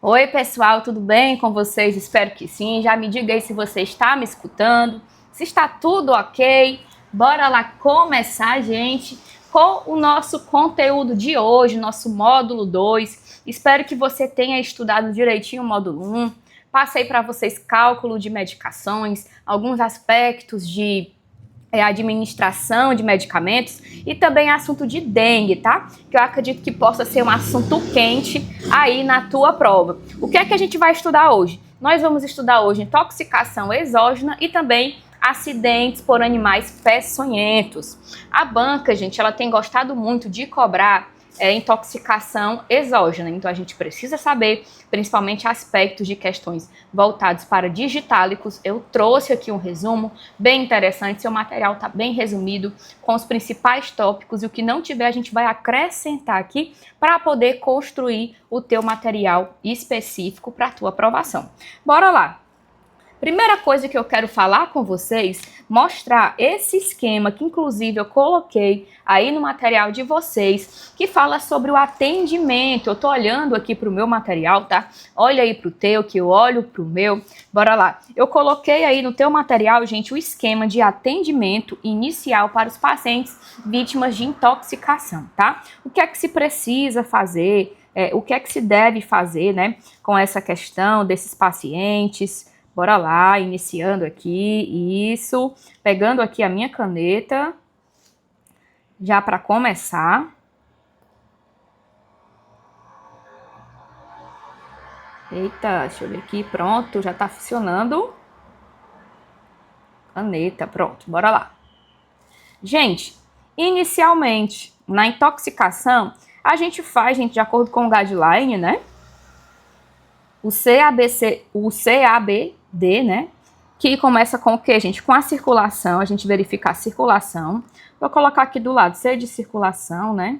Oi, pessoal, tudo bem com vocês? Espero que sim. Já me diga aí se você está me escutando, se está tudo ok. Bora lá começar, gente, com o nosso conteúdo de hoje, nosso módulo 2. Espero que você tenha estudado direitinho o módulo 1. Passei para vocês cálculo de medicações, alguns aspectos de administração de medicamentos e também assunto de dengue, tá? Que eu acredito que possa ser um assunto quente aí na tua prova. O que é que a gente vai estudar hoje? Nós vamos estudar hoje intoxicação exógena e também acidentes por animais peçonhentos. A banca, gente, ela tem gostado muito de cobrar intoxicação exógena. Então a gente precisa saber, principalmente aspectos de questões voltados para digitálicos. Eu trouxe aqui um resumo bem interessante, seu material está bem resumido com os principais tópicos e o que não tiver a gente vai acrescentar aqui para poder construir o teu material específico para a tua aprovação. Bora lá! Primeira coisa que eu quero falar com vocês, mostrar esse esquema que inclusive eu coloquei aí no material de vocês, que fala sobre o atendimento. Eu tô olhando aqui pro meu material, tá? Olha aí pro teu, que eu olho pro meu. Bora lá. Eu coloquei aí no teu material, gente, o esquema de atendimento inicial para os pacientes vítimas de intoxicação, tá? O que é que se precisa fazer, o que é que se deve fazer, né, com essa questão desses pacientes. Bora lá, iniciando aqui, isso, pegando aqui a minha caneta, já para começar. Eita, deixa eu ver aqui, pronto, já tá funcionando. Caneta, pronto, bora lá. Gente, inicialmente, na intoxicação, a gente faz, gente, de acordo com o guideline, né? O CABD, né? Que começa com o quê, gente? Com a circulação, a gente verifica a circulação. Vou colocar aqui do lado, C de circulação, né?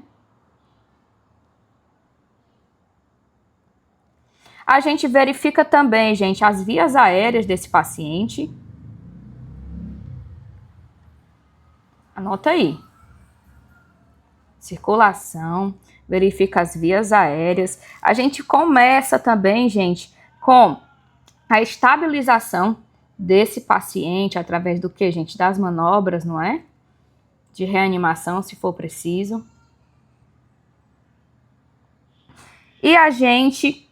A gente verifica também, gente, as vias aéreas desse paciente. Anota aí. Circulação, verifica as vias aéreas. A gente começa também, gente, com a estabilização desse paciente através do que, gente? Das manobras, não é? De reanimação, se for preciso. E a gente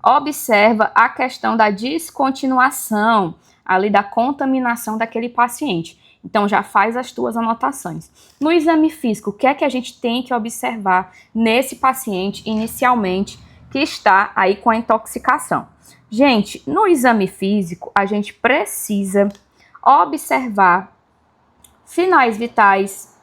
observa a questão da descontinuação, ali da contaminação daquele paciente. Então, já faz as tuas anotações. No exame físico, o que é que a gente tem que observar nesse paciente inicialmente que está aí com a intoxicação? Gente, no exame físico, a gente precisa observar sinais vitais,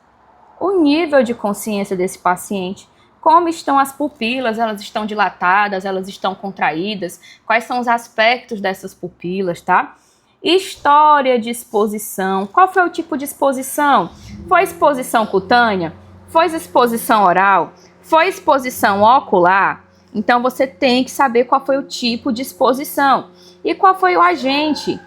o nível de consciência desse paciente, como estão as pupilas, elas estão dilatadas, elas estão contraídas, quais são os aspectos dessas pupilas, tá? História de exposição. Qual foi o tipo de exposição? Foi exposição cutânea? Foi exposição oral? Foi exposição ocular? Então você tem que saber qual foi o tipo de exposição. E qual foi o agente?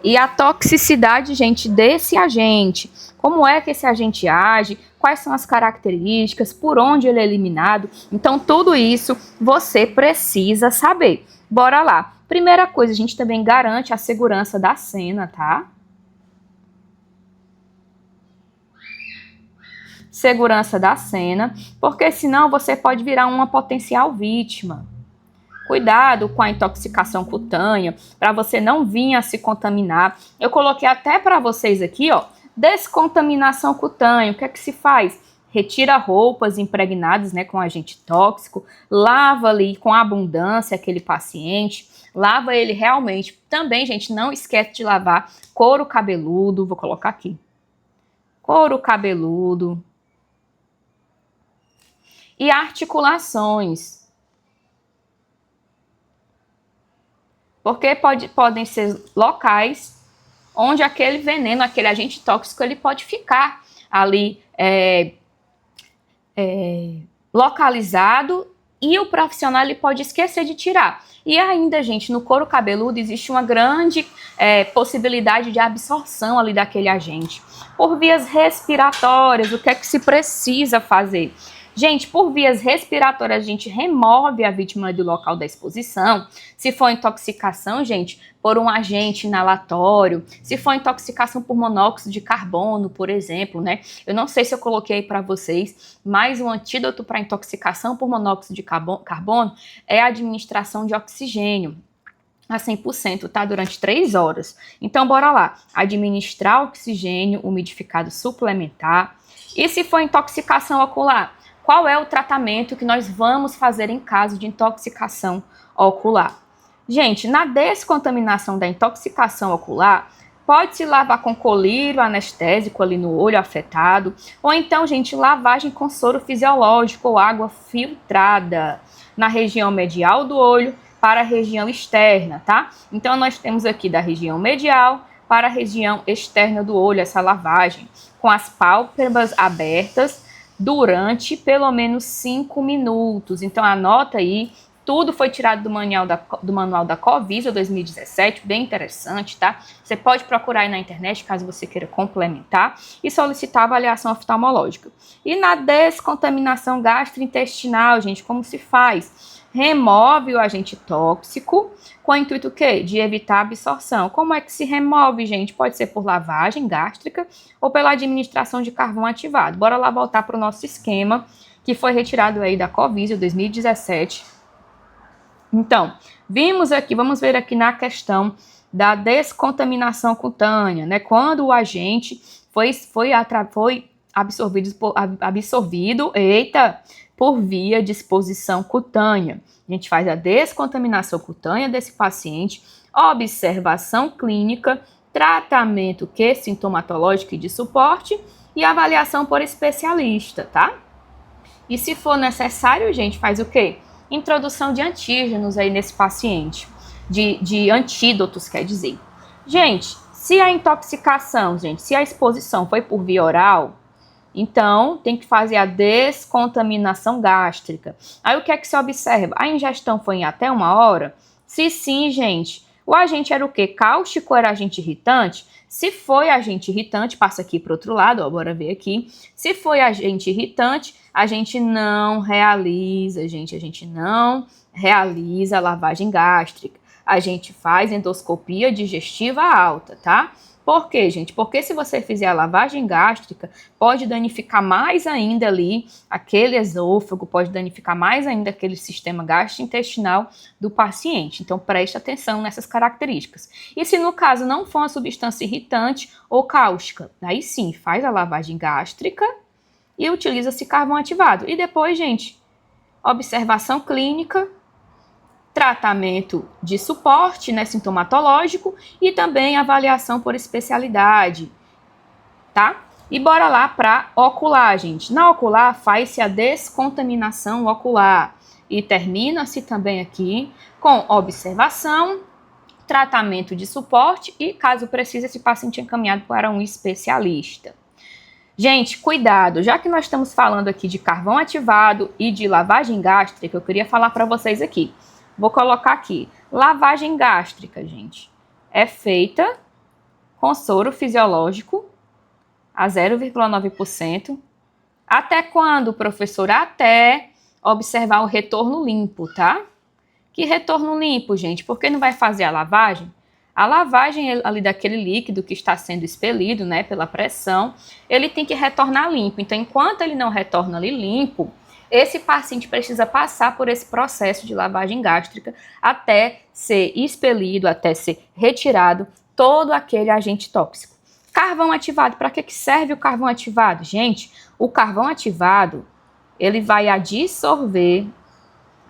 E a toxicidade, gente, desse agente. Como é que esse agente age? Quais são as características? Por onde ele é eliminado? Então tudo isso você precisa saber. Bora lá. Primeira coisa, a gente também garante a segurança da cena, tá? Segurança da cena, porque senão você pode virar uma potencial vítima. Cuidado com a intoxicação cutânea, para você não vir a se contaminar. Eu coloquei até para vocês aqui, ó, descontaminação cutânea. O que é que se faz? Retira roupas impregnadas, né, com agente tóxico, lava ali com abundância aquele paciente, lava ele realmente. Também, gente, não esquece de lavar couro cabeludo, vou colocar aqui. Couro cabeludo. E articulações. Porque podem ser locais onde aquele veneno, aquele agente tóxico, ele pode ficar ali localizado e o profissional ele pode esquecer de tirar. E ainda, gente, no couro cabeludo existe uma grande possibilidade de absorção ali daquele agente. Por vias respiratórias, o que é que se precisa fazer? Gente, por vias respiratórias, a gente remove a vítima do local da exposição. Se for intoxicação, gente, por um agente inalatório, se for intoxicação por monóxido de carbono, por exemplo, né? Eu não sei se eu coloquei para vocês, mas um antídoto para intoxicação por monóxido de carbono é a administração de oxigênio a 100%, tá? Durante 3 horas. Então, bora lá. Administrar oxigênio umidificado suplementar. E se for intoxicação ocular? Qual é o tratamento que nós vamos fazer em caso de intoxicação ocular? Gente, na descontaminação da intoxicação ocular, pode-se lavar com colírio anestésico ali no olho afetado, ou então, gente, lavagem com soro fisiológico ou água filtrada na região medial do olho para a região externa, tá? Então, nós temos aqui da região medial para a região externa do olho essa lavagem, com as pálpebras abertas durante pelo menos 5 minutos. Então, anota aí. Tudo foi tirado do manual da Covisa 2017, bem interessante, tá? Você pode procurar aí na internet, caso você queira complementar, e solicitar avaliação oftalmológica. E na descontaminação gastrointestinal, gente, como se faz? Remove o agente tóxico com o intuito o quê? De evitar a absorção. Como é que se remove, gente? Pode ser por lavagem gástrica ou pela administração de carvão ativado. Bora lá voltar para o nosso esquema, que foi retirado aí da Covisa 2017. Então, vamos ver aqui na questão da descontaminação cutânea, né? Quando o agente foi absorvido por via de exposição cutânea. A gente faz a descontaminação cutânea desse paciente, observação clínica, tratamento sintomatológico e de suporte e avaliação por especialista, tá? E se for necessário, gente, faz o quê? Introdução de antígenos aí nesse paciente, de antídotos, quer dizer. Gente, se a intoxicação, se a exposição foi por via oral, então tem que fazer a descontaminação gástrica. Aí o que é que se observa? A ingestão foi em até 1 hora? Se sim, gente, o agente era o quê? Cáustico era agente irritante? Se foi agente irritante, passa aqui para o outro lado, ó, bora ver aqui. Se foi agente irritante, a gente não realiza, a lavagem gástrica. A gente faz endoscopia digestiva alta, tá? Por quê, gente? Porque se você fizer a lavagem gástrica, pode danificar mais ainda ali aquele esôfago, pode danificar mais ainda aquele sistema gastrointestinal do paciente. Então, preste atenção nessas características. E se no caso não for uma substância irritante ou cáustica, aí sim, faz a lavagem gástrica e utiliza-se carvão ativado. E depois, gente, observação clínica, tratamento de suporte, né, sintomatológico e também avaliação por especialidade, tá? E bora lá para ocular, gente. Na ocular faz-se a descontaminação ocular e termina-se também aqui com observação, tratamento de suporte e, caso precise, esse paciente é encaminhado para um especialista. Gente, cuidado, já que nós estamos falando aqui de carvão ativado e de lavagem gástrica, eu queria falar para vocês aqui. Vou colocar aqui, lavagem gástrica, gente, é feita com soro fisiológico a 0,9%. Até quando, professor? Até observar o retorno limpo, tá? Que retorno limpo, gente? Porque não vai fazer a lavagem? A lavagem ali daquele líquido que está sendo expelido, né, pela pressão, ele tem que retornar limpo. Então, enquanto ele não retorna ali limpo, esse paciente precisa passar por esse processo de lavagem gástrica até ser expelido, até ser retirado todo aquele agente tóxico. Carvão ativado, para que serve o carvão ativado? Gente, o carvão ativado, ele vai adsorver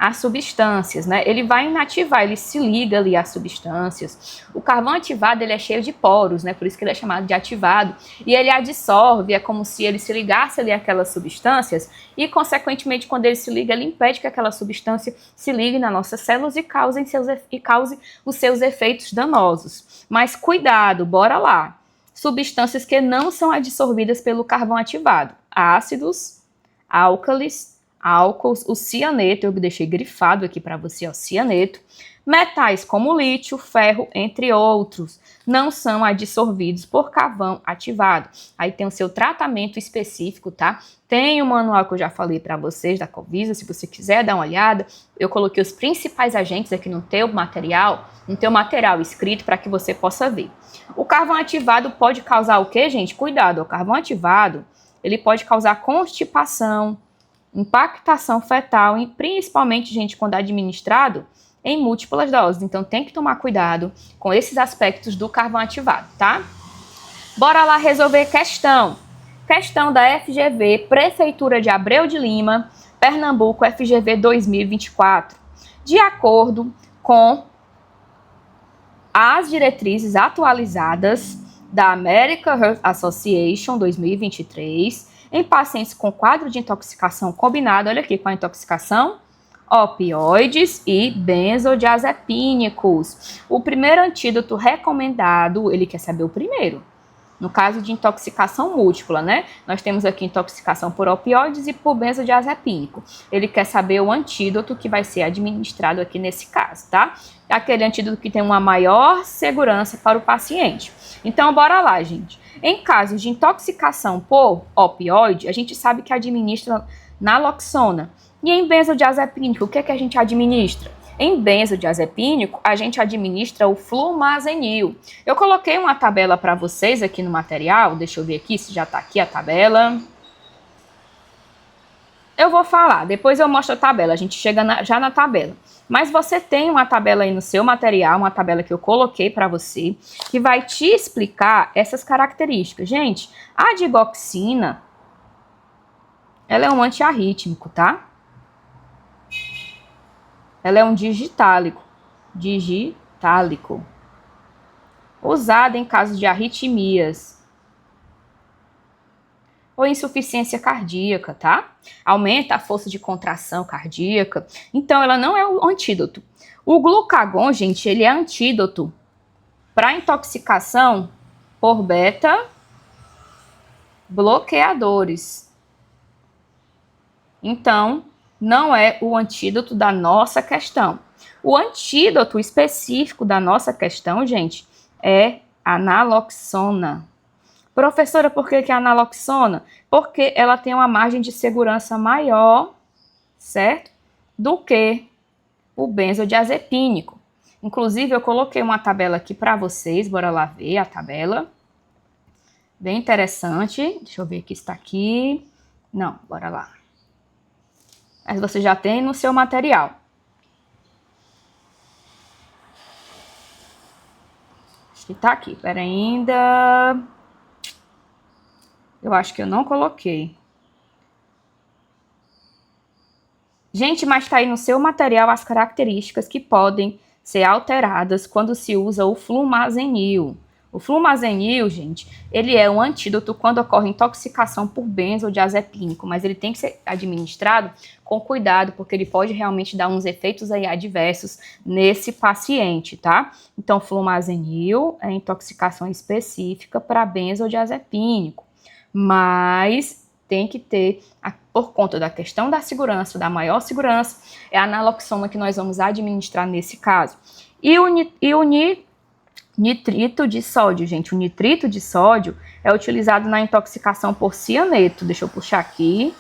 as substâncias, né? Ele vai inativar, ele se liga ali às substâncias. O carvão ativado, ele é cheio de poros, né? Por isso que ele é chamado de ativado. E ele adsorve, é como se ele se ligasse ali àquelas substâncias e, consequentemente, quando ele se liga, ele impede que aquela substância se ligue nas nossas células e cause os seus efeitos danosos. Mas cuidado, bora lá. Substâncias que não são adsorvidas pelo carvão ativado. Ácidos, álcalis, álcools, o cianeto, eu deixei grifado aqui para você, ó, cianeto, Metais como lítio, ferro, entre outros, não são adsorvidos por carvão ativado. Aí tem o seu tratamento específico, tá? Tem o manual que eu já falei para vocês da Covisa, se você quiser dar uma olhada. Eu coloquei os principais agentes aqui no teu material escrito para que você possa ver. O carvão ativado pode causar o quê, gente? Cuidado, o carvão ativado, ele pode causar constipação, impactação fetal e principalmente, gente, quando administrado em múltiplas doses. Então tem que tomar cuidado com esses aspectos do carvão ativado, tá? Bora lá resolver questão. Questão da FGV, Prefeitura de Abreu de Lima, Pernambuco, FGV 2024. De acordo com as diretrizes atualizadas da American Heart Association 2023, em pacientes com quadro de intoxicação combinado, olha aqui, com a intoxicação, opioides e benzodiazepínicos. O primeiro antídoto recomendado, ele quer saber o primeiro. No caso de intoxicação múltipla, né? Nós temos aqui intoxicação por opioides e por benzodiazepínico. Ele quer saber o antídoto que vai ser administrado aqui nesse caso, tá? Aquele antídoto que tem uma maior segurança para o paciente. Então, bora lá, gente. Em casos de intoxicação por opioide, a gente sabe que administra naloxona. E em benzodiazepínico, o que é que a gente administra? Em benzodiazepínico, a gente administra o flumazenil. Eu coloquei uma tabela para vocês aqui no material, deixa eu ver aqui se já está aqui a tabela. Eu vou falar, depois eu mostro a tabela, a gente chega já na tabela. Mas você tem uma tabela aí no seu material, uma tabela que eu coloquei para você, que vai te explicar essas características. Gente, a digoxina, ela é um antiarrítmico, tá? Ela é um digitálico, usada em casos de arritmias ou insuficiência cardíaca, tá? Aumenta a força de contração cardíaca. Então, ela não é o antídoto. O glucagon, gente, ele é antídoto para intoxicação por beta bloqueadores. Então, não é o antídoto da nossa questão. O antídoto específico da nossa questão, gente, é a naloxona. Professora, por que a naloxona? Porque ela tem uma margem de segurança maior, certo? Do que o benzodiazepínico. Inclusive, eu coloquei uma tabela aqui para vocês, bora lá ver a tabela. Bem interessante. Deixa eu ver que está aqui. Não, bora lá. Mas você já tem no seu material. Acho que tá aqui. Pera ainda. Eu acho que eu não coloquei. Gente, mas tá aí no seu material as características que podem ser alteradas quando se usa o flumazenil. O flumazenil, gente, ele é um antídoto quando ocorre intoxicação por benzodiazepínico, mas ele tem que ser administrado com cuidado, porque ele pode realmente dar uns efeitos aí adversos nesse paciente, tá? Então, flumazenil é intoxicação específica para benzodiazepínico, mas tem que ter, por conta da questão da segurança, da maior segurança, é a naloxona que nós vamos administrar nesse caso. E o nitrito de sódio, gente. O nitrito de sódio é utilizado na intoxicação por cianeto. Deixa eu puxar aqui.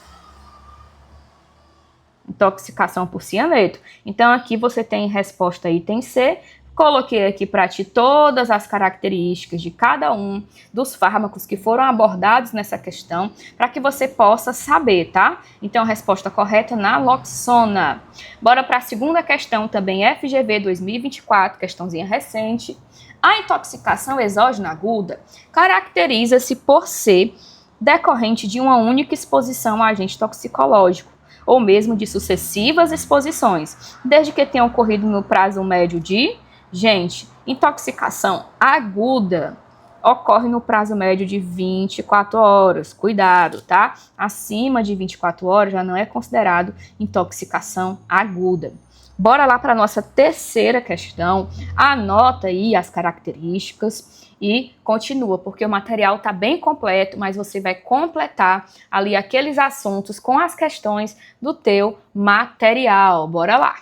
Intoxicação por cianeto. Então, aqui você tem resposta item C. Coloquei aqui para ti todas as características de cada um dos fármacos que foram abordados nessa questão, para que você possa saber, tá? Então, a resposta correta é naloxona. Bora para a segunda questão, também FGV 2024, questãozinha recente. A intoxicação exógena aguda caracteriza-se por ser decorrente de uma única exposição a agente toxicológico, ou mesmo de sucessivas exposições, desde que tenha ocorrido no prazo médio de... Gente, intoxicação aguda ocorre no prazo médio de 24 horas. Cuidado, tá? Acima de 24 horas já não é considerado intoxicação aguda. Bora lá para a nossa terceira questão. Anota aí as características e continua, porque o material está bem completo, mas você vai completar ali aqueles assuntos com as questões do teu material. Bora lá.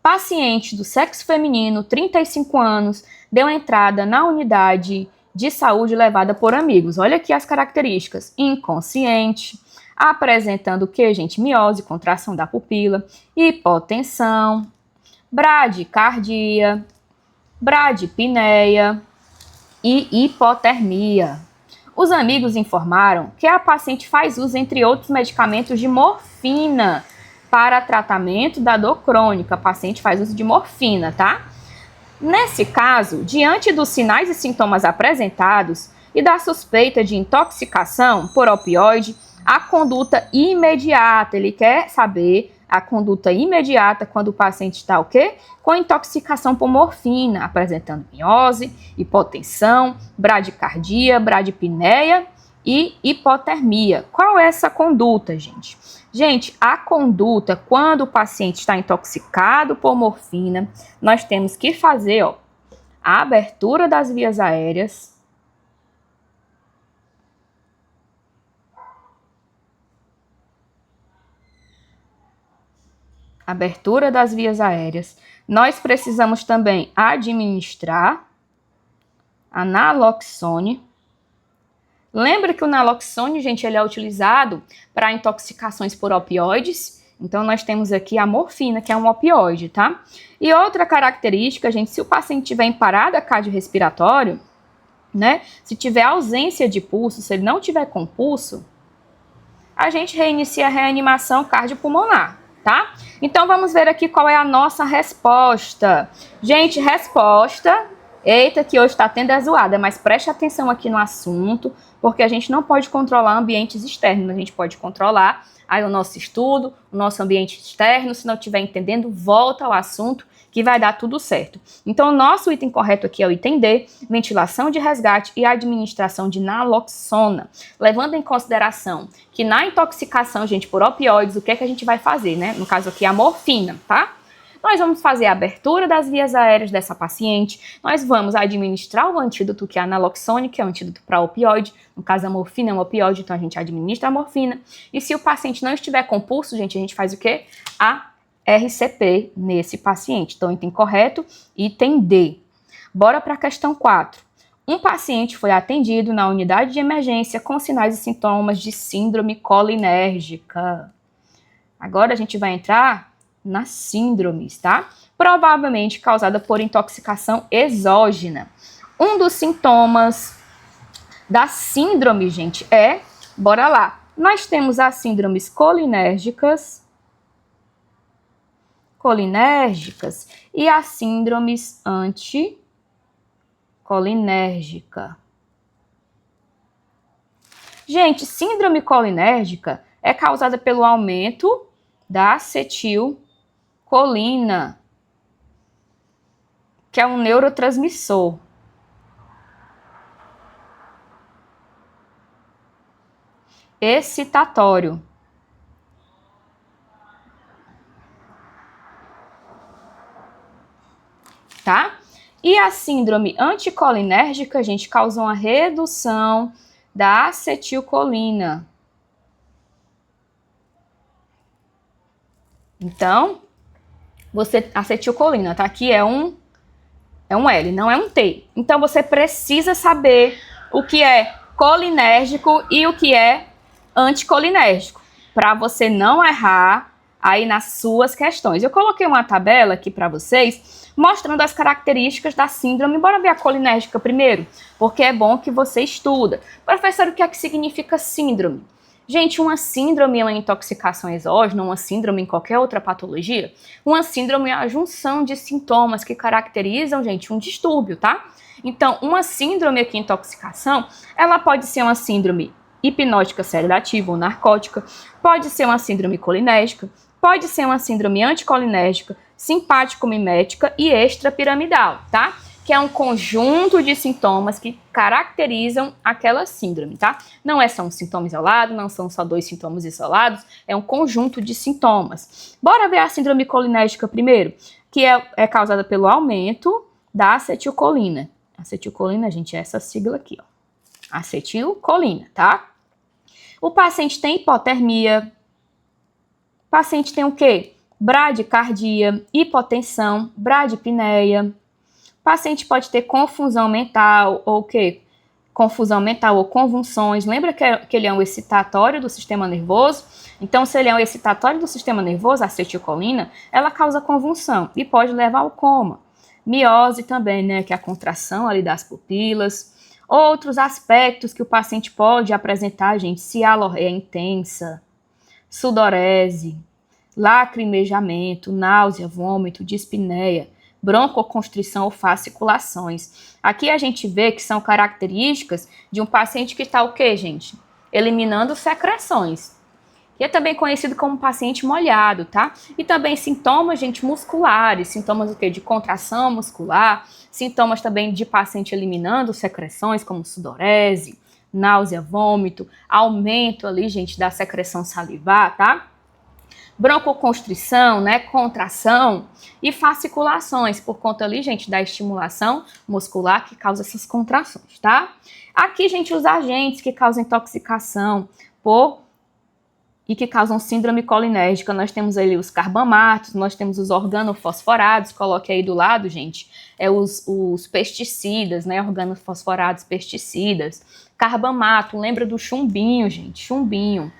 Paciente do sexo feminino, 35 anos, deu entrada na unidade de saúde levada por amigos. Olha aqui as características. Inconsciente, apresentando o que, gente? Miose, contração da pupila, hipotensão, bradicardia, bradipneia e hipotermia. Os amigos informaram que a paciente faz uso, entre outros medicamentos, de morfina para tratamento da dor crônica. A paciente faz uso de morfina, tá? Nesse caso, diante dos sinais e sintomas apresentados e da suspeita de intoxicação por opioide, a conduta imediata, ele quer saber a conduta imediata quando o paciente está o quê? Com intoxicação por morfina, apresentando miose, hipotensão, bradicardia, bradipneia e hipotermia. Qual é essa conduta, gente? Gente, a conduta, quando o paciente está intoxicado por morfina, nós temos que fazer, ó, a abertura das vias aéreas, Nós precisamos também administrar a naloxone. Lembra que o naloxone, gente, ele é utilizado para intoxicações por opioides. Então, nós temos aqui a morfina, que é um opioide, tá? E outra característica, gente, se o paciente tiver em parada cardiorrespiratório, né? Se tiver ausência de pulso, se ele não tiver com pulso, a gente reinicia a reanimação cardiopulmonar, tá? Então, vamos ver aqui qual é a nossa resposta. Gente, resposta... Eita, que hoje está tendo a zoada, mas preste atenção aqui no assunto, porque a gente não pode controlar ambientes externos, a gente pode controlar aí o nosso estudo, o nosso ambiente externo. Se não estiver entendendo, volta ao assunto que vai dar tudo certo. Então, o nosso item correto aqui é o item D, ventilação de resgate e administração de naloxona. Levando em consideração que na intoxicação, gente, por opioides, o que é que a gente vai fazer, né? No caso aqui, a morfina, tá? Nós vamos fazer a abertura das vias aéreas dessa paciente, nós vamos administrar o antídoto, que é a naloxone, que é o antídoto para opioide. No caso, a morfina é um opioide, então a gente administra a morfina. E se o paciente não estiver com pulso, gente, a gente faz o quê? A RCP nesse paciente. Então, item correto, item D. Bora para a questão 4. Um paciente foi atendido na unidade de emergência com sinais e sintomas de síndrome colinérgica. Agora a gente vai entrar nas síndromes, tá? Provavelmente causada por intoxicação exógena. Um dos sintomas da síndrome, gente, bora lá, nós temos as síndromes colinérgicas e as síndromes anticolinérgica. Gente, síndrome colinérgica é causada pelo aumento da acetilcolina, que é um neurotransmissor. Excitatório. Tá? E a síndrome anticolinérgica, gente, causa uma redução da acetilcolina. Então, acetilcolina, tá? Aqui é um L, não é um T. Então, você precisa saber o que é colinérgico e o que é anticolinérgico, para você não errar aí nas suas questões. Eu coloquei uma tabela aqui para vocês, mostrando as características da síndrome. Bora ver a colinérgica primeiro, porque é bom que você estuda. Professor, o que é que significa síndrome? Gente, uma síndrome é uma intoxicação exógena, uma síndrome em qualquer outra patologia. Uma síndrome é a junção de sintomas que caracterizam, gente, um distúrbio, tá? Então, uma síndrome aqui, intoxicação, ela pode ser uma síndrome hipnótica sedativa ou narcótica, pode ser uma síndrome colinérgica, pode ser uma síndrome anticolinérgica, simpático-mimética e extrapiramidal, tá? Que é um conjunto de sintomas que caracterizam aquela síndrome, tá? Não é só um sintoma isolado, não são só 2 sintomas isolados, é um conjunto de sintomas. Bora ver a síndrome colinérgica primeiro, que é causada pelo aumento da acetilcolina. Acetilcolina, gente, é essa sigla aqui, ó. Acetilcolina, tá? O paciente tem hipotermia. O paciente tem o quê? bradicardia, hipotensão, bradipneia. O paciente pode ter confusão mental ou o quê? Confusão mental ou convulsões. Lembra que ele é um excitatório do sistema nervoso? Então, se ele é um excitatório do sistema nervoso, a acetilcolina, ela causa convulsão e pode levar ao coma. Miose também, né, que é a contração ali das pupilas. Outros aspectos que o paciente pode apresentar, gente, cialorreia intensa, sudorese, lacrimejamento, náusea, vômito, dispneia, broncoconstrição ou fasciculações. Aqui a gente vê que são características de um paciente que está o quê, gente? Eliminando secreções. Que é também conhecido como paciente molhado, tá? E também sintomas, gente, musculares, sintomas do quê? De contração muscular, sintomas também de paciente eliminando secreções, como sudorese, náusea, vômito, aumento ali, gente, da secreção salivar, tá? Broncoconstrição, né, contração e fasciculações, por conta ali, gente, da estimulação muscular que causa essas contrações, tá? Aqui, gente, os agentes que causam intoxicação e que causam síndrome colinérgica, nós temos ali os carbamatos, nós temos os organofosforados, coloque aí do lado, gente, os pesticidas, né, organofosforados, pesticidas, carbamato, lembra do chumbinho, gente, chumbinho.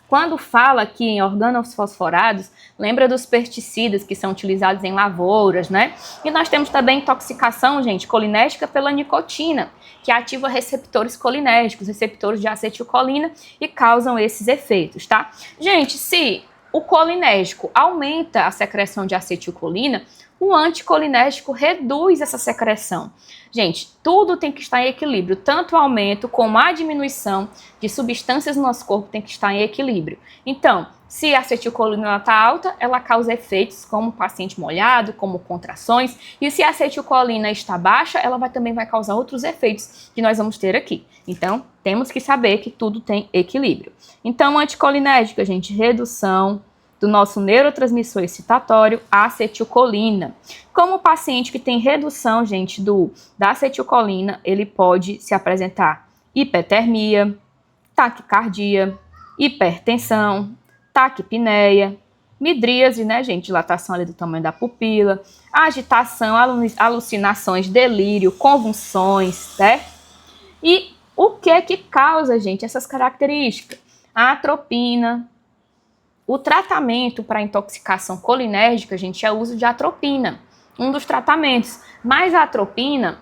Quando fala aqui em organofosforados, lembra dos pesticidas que são utilizados em lavouras, né? E nós temos também intoxicação, gente, colinérgica pela nicotina, que ativa receptores colinérgicos, receptores de acetilcolina e causam esses efeitos, tá? Gente, se o colinérgico aumenta a secreção de acetilcolina, o anticolinérgico reduz essa secreção. Gente, tudo tem que estar em equilíbrio, tanto o aumento como a diminuição de substâncias no nosso corpo tem que estar em equilíbrio. Então, se a acetilcolina está alta, ela causa efeitos como paciente molhado, como contrações, e se a acetilcolina está baixa, ela também vai causar outros efeitos que nós vamos ter aqui. Então, temos que saber que tudo tem equilíbrio. Então, anticolinérgica, gente, redução do nosso neurotransmissor excitatório, a acetilcolina. Como o paciente que tem redução, gente, da acetilcolina, ele pode se apresentar hipertermia, taquicardia, hipertensão, taquipneia, midríase, né, gente, dilatação ali do tamanho da pupila, agitação, alucinações, delírio, convulsões, certo? E o que causa, gente, essas características? A atropina. O tratamento para intoxicação colinérgica, gente, é o uso de atropina, um dos tratamentos. Mas a atropina,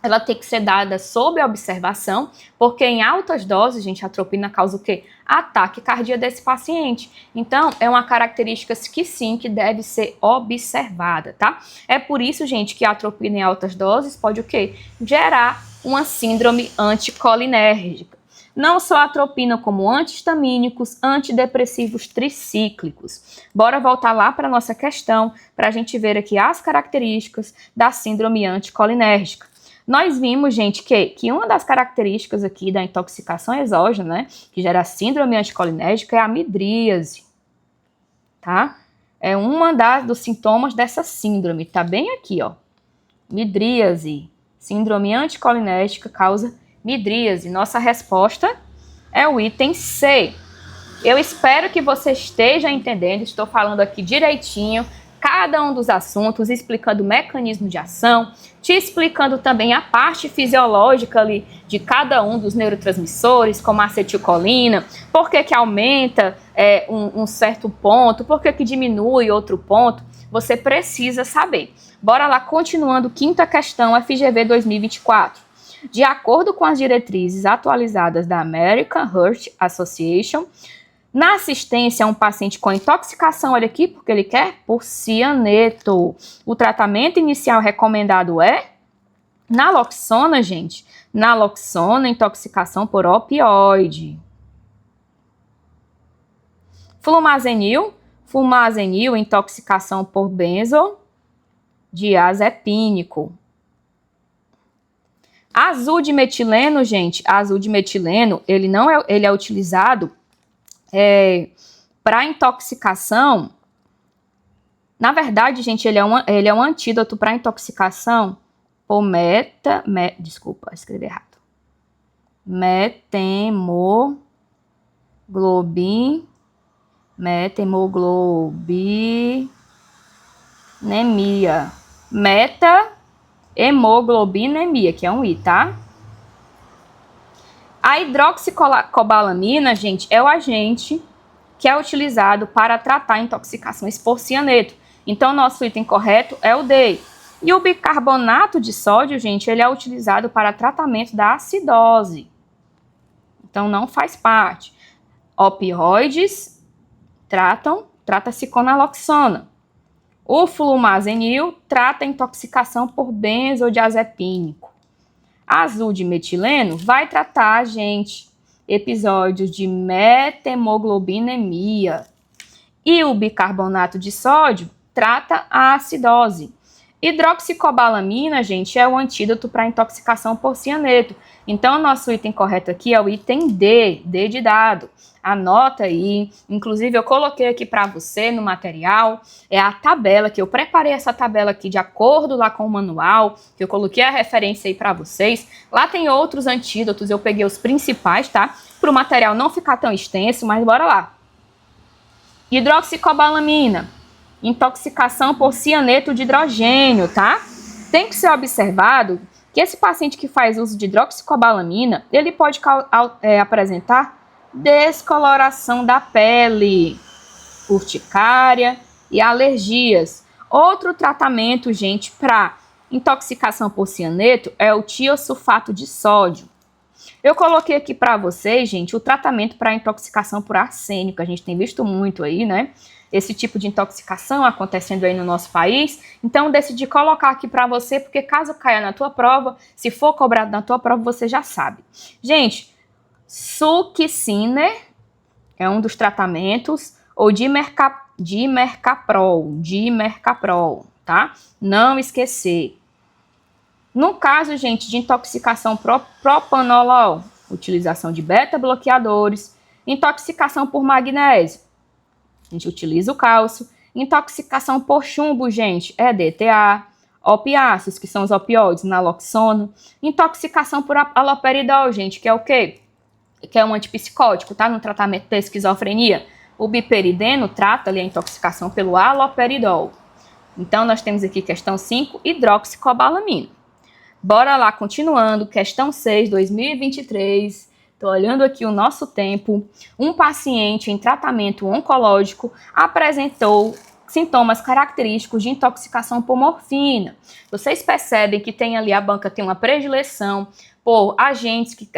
ela tem que ser dada sob observação, porque em altas doses, gente, a atropina causa o quê? Ataque cardíaco desse paciente. Então, é uma característica que sim, que deve ser observada, tá? É por isso, gente, que a atropina em altas doses pode o quê? Gerar uma síndrome anticolinérgica. Não só a atropina, como antihistamínicos, antidepressivos tricíclicos. Bora voltar lá para a nossa questão, para a gente ver aqui as características da síndrome anticolinérgica. Nós vimos, gente, que uma das características aqui da intoxicação exógena, né, que gera síndrome anticolinérgica, é a midríase, tá? É uma dos sintomas dessa síndrome, tá bem aqui, ó. Midríase, síndrome anticolinérgica causa midríase. Nossa resposta é o item C. Eu espero que você esteja entendendo, estou falando aqui direitinho, cada um dos assuntos, explicando o mecanismo de ação, te explicando também a parte fisiológica ali de cada um dos neurotransmissores, como a acetilcolina, por que aumenta um certo ponto, por que diminui outro ponto, você precisa saber. Bora lá, continuando, quinta questão, FGV 2024. De acordo com as diretrizes atualizadas da American Heart Association, na assistência a um paciente com intoxicação, olha aqui, porque ele quer por cianeto. O tratamento inicial recomendado é naloxona, gente. Naloxona, intoxicação por opioide. Flumazenil, intoxicação por benzodiazepínico. Azul de metileno, gente, azul de metileno, ele é utilizado para intoxicação. Na verdade, gente, ele é um antídoto para intoxicação por desculpa, escrevi errado. Metemoglobina Meta-hemoglobinemia. Meta-hemoglobinemia, que é um I, tá? A hidroxicobalamina, gente, é o agente que é utilizado para tratar intoxicações por cianeto. Então, nosso item correto é o D. E o bicarbonato de sódio, gente, ele é utilizado para tratamento da acidose. Então, não faz parte. Opioides trata-se com naloxona. O flumazenil trata intoxicação por benzodiazepínico. Azul de metileno vai tratar, gente, episódios de metemoglobinemia. E o bicarbonato de sódio trata a acidose. Hidroxicobalamina, gente, é o antídoto para intoxicação por cianeto. Então, o nosso item correto aqui é o item D, D de dado. Anota aí, inclusive eu coloquei aqui para você no material, é a tabela, que eu preparei essa tabela aqui de acordo lá com o manual, que eu coloquei a referência aí para vocês. Lá tem outros antídotos, eu peguei os principais, tá? Para o material não ficar tão extenso, mas bora lá. Hidroxicobalamina, intoxicação por cianeto de hidrogênio, tá? Tem que ser observado que esse paciente que faz uso de hidroxicobalamina, ele pode apresentar descoloração da pele, urticária e alergias. Outro tratamento, gente, para intoxicação por cianeto é o tiosulfato de sódio. Eu coloquei aqui para vocês, gente, o tratamento para intoxicação por arsênico. A gente tem visto muito aí, né? Esse tipo de intoxicação acontecendo aí no nosso país. Então, decidi colocar aqui para você, porque caso caia na tua prova, se for cobrado na tua prova, você já sabe. Gente, Succinner é um dos tratamentos, ou dimercaprol, tá? Não esquecer. No caso, gente, de intoxicação por propanolol, utilização de beta-bloqueadores, intoxicação por magnésio, a gente utiliza o cálcio, intoxicação por chumbo, gente, é DTA, opiáceos, que são os opioides, naloxona, intoxicação por haloperidol, gente, que é o quê? Que é um antipsicótico, tá? No tratamento da esquizofrenia. O biperideno trata ali a intoxicação pelo haloperidol. Então, nós temos aqui questão 5, hidroxicobalamina. Bora lá, continuando, questão 6, 2023. Estou olhando aqui o nosso tempo. Um paciente em tratamento oncológico apresentou sintomas característicos de intoxicação por morfina. Vocês percebem que tem ali, a banca tem uma predileção por agentes que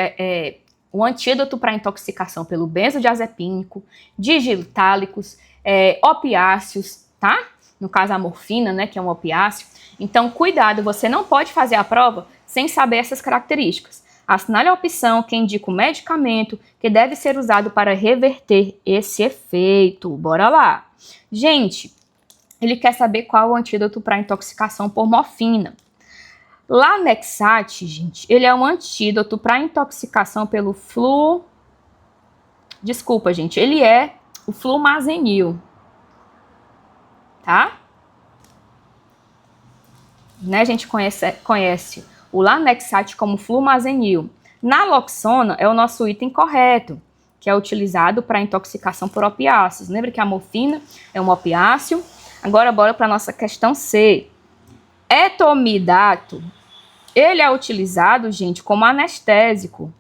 o antídoto para intoxicação pelo benzodiazepínico, digitálicos, opiáceos, tá? No caso a morfina, né, que é um opiáceo. Então, cuidado, você não pode fazer a prova sem saber essas características. Assinale a opção que indica o medicamento que deve ser usado para reverter esse efeito. Bora lá. Gente, ele quer saber qual é o antídoto para intoxicação por morfina. Lanexate, gente, ele é um antídoto para intoxicação pelo Desculpa, gente, ele é o flumazenil. Tá? Né, a gente conhece o Lanexate como flumazenil. Naloxona é o nosso item correto, que é utilizado para intoxicação por opiáceos. Lembra que a morfina é um opiáceo? Agora, bora para a nossa questão C. Etomidato, ele é utilizado, gente, como anestésico.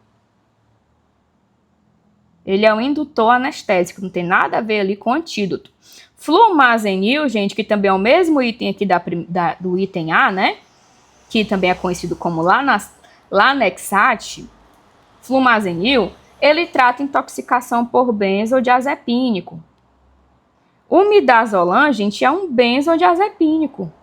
Ele é um indutor anestésico, não tem nada a ver ali com antídoto. Flumazenil, gente, que também é o mesmo item aqui do item A, né? Que também é conhecido como Lanexate. Flumazenil, ele trata intoxicação por benzodiazepínico. O midazolam, gente, é um benzodiazepínico.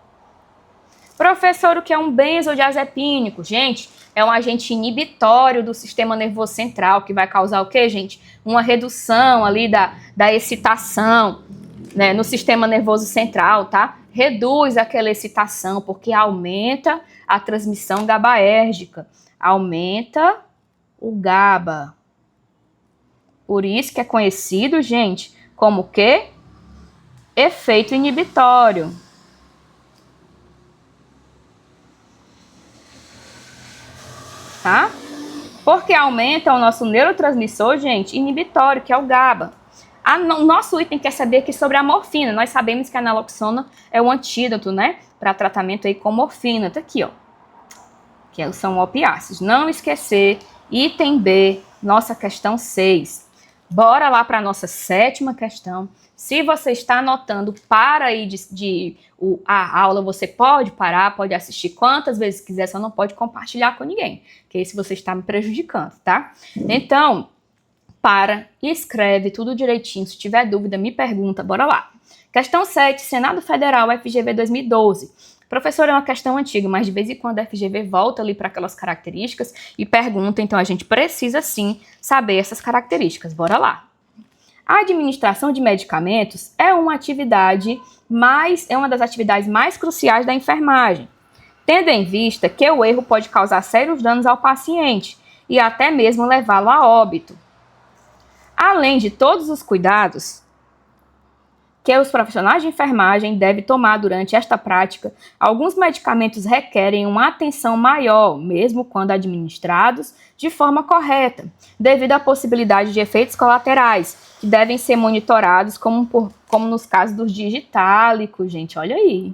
Professor, o que é um benzodiazepínico? Gente, é um agente inibitório do sistema nervoso central, que vai causar o quê, gente? Uma redução ali da excitação, né, no sistema nervoso central, tá? Reduz aquela excitação, porque aumenta a transmissão GABAérgica. Aumenta o GABA. Por isso que é conhecido, gente, como o quê? Efeito inibitório. Tá? Porque aumenta o nosso neurotransmissor, gente, inibitório, que é o GABA. O nosso item quer saber aqui sobre a morfina. Nós sabemos que a naloxona é um antídoto, né? Para tratamento aí com morfina. Tá aqui, ó. Que são opiáceos. Não esquecer, item B, nossa questão 6. Bora lá para a nossa 7ª questão. Se você está anotando para aí a aula, você pode parar, pode assistir quantas vezes quiser, só não pode compartilhar com ninguém, que aí se você está me prejudicando, tá? Então, para e escreve tudo direitinho. Se tiver dúvida, me pergunta. Bora lá. Questão 7, Senado Federal, FGV 2012. Professor, é uma questão antiga, mas de vez em quando a FGV volta ali para aquelas características e pergunta, então a gente precisa sim saber essas características. Bora lá. A administração de medicamentos é uma das atividades mais cruciais da enfermagem, tendo em vista que o erro pode causar sérios danos ao paciente e até mesmo levá-lo a óbito. Além de todos os cuidados que os profissionais de enfermagem devem tomar durante esta prática, alguns medicamentos requerem uma atenção maior, mesmo quando administrados de forma correta, devido à possibilidade de efeitos colaterais, que devem ser monitorados, como nos casos dos digitálicos, gente, olha aí.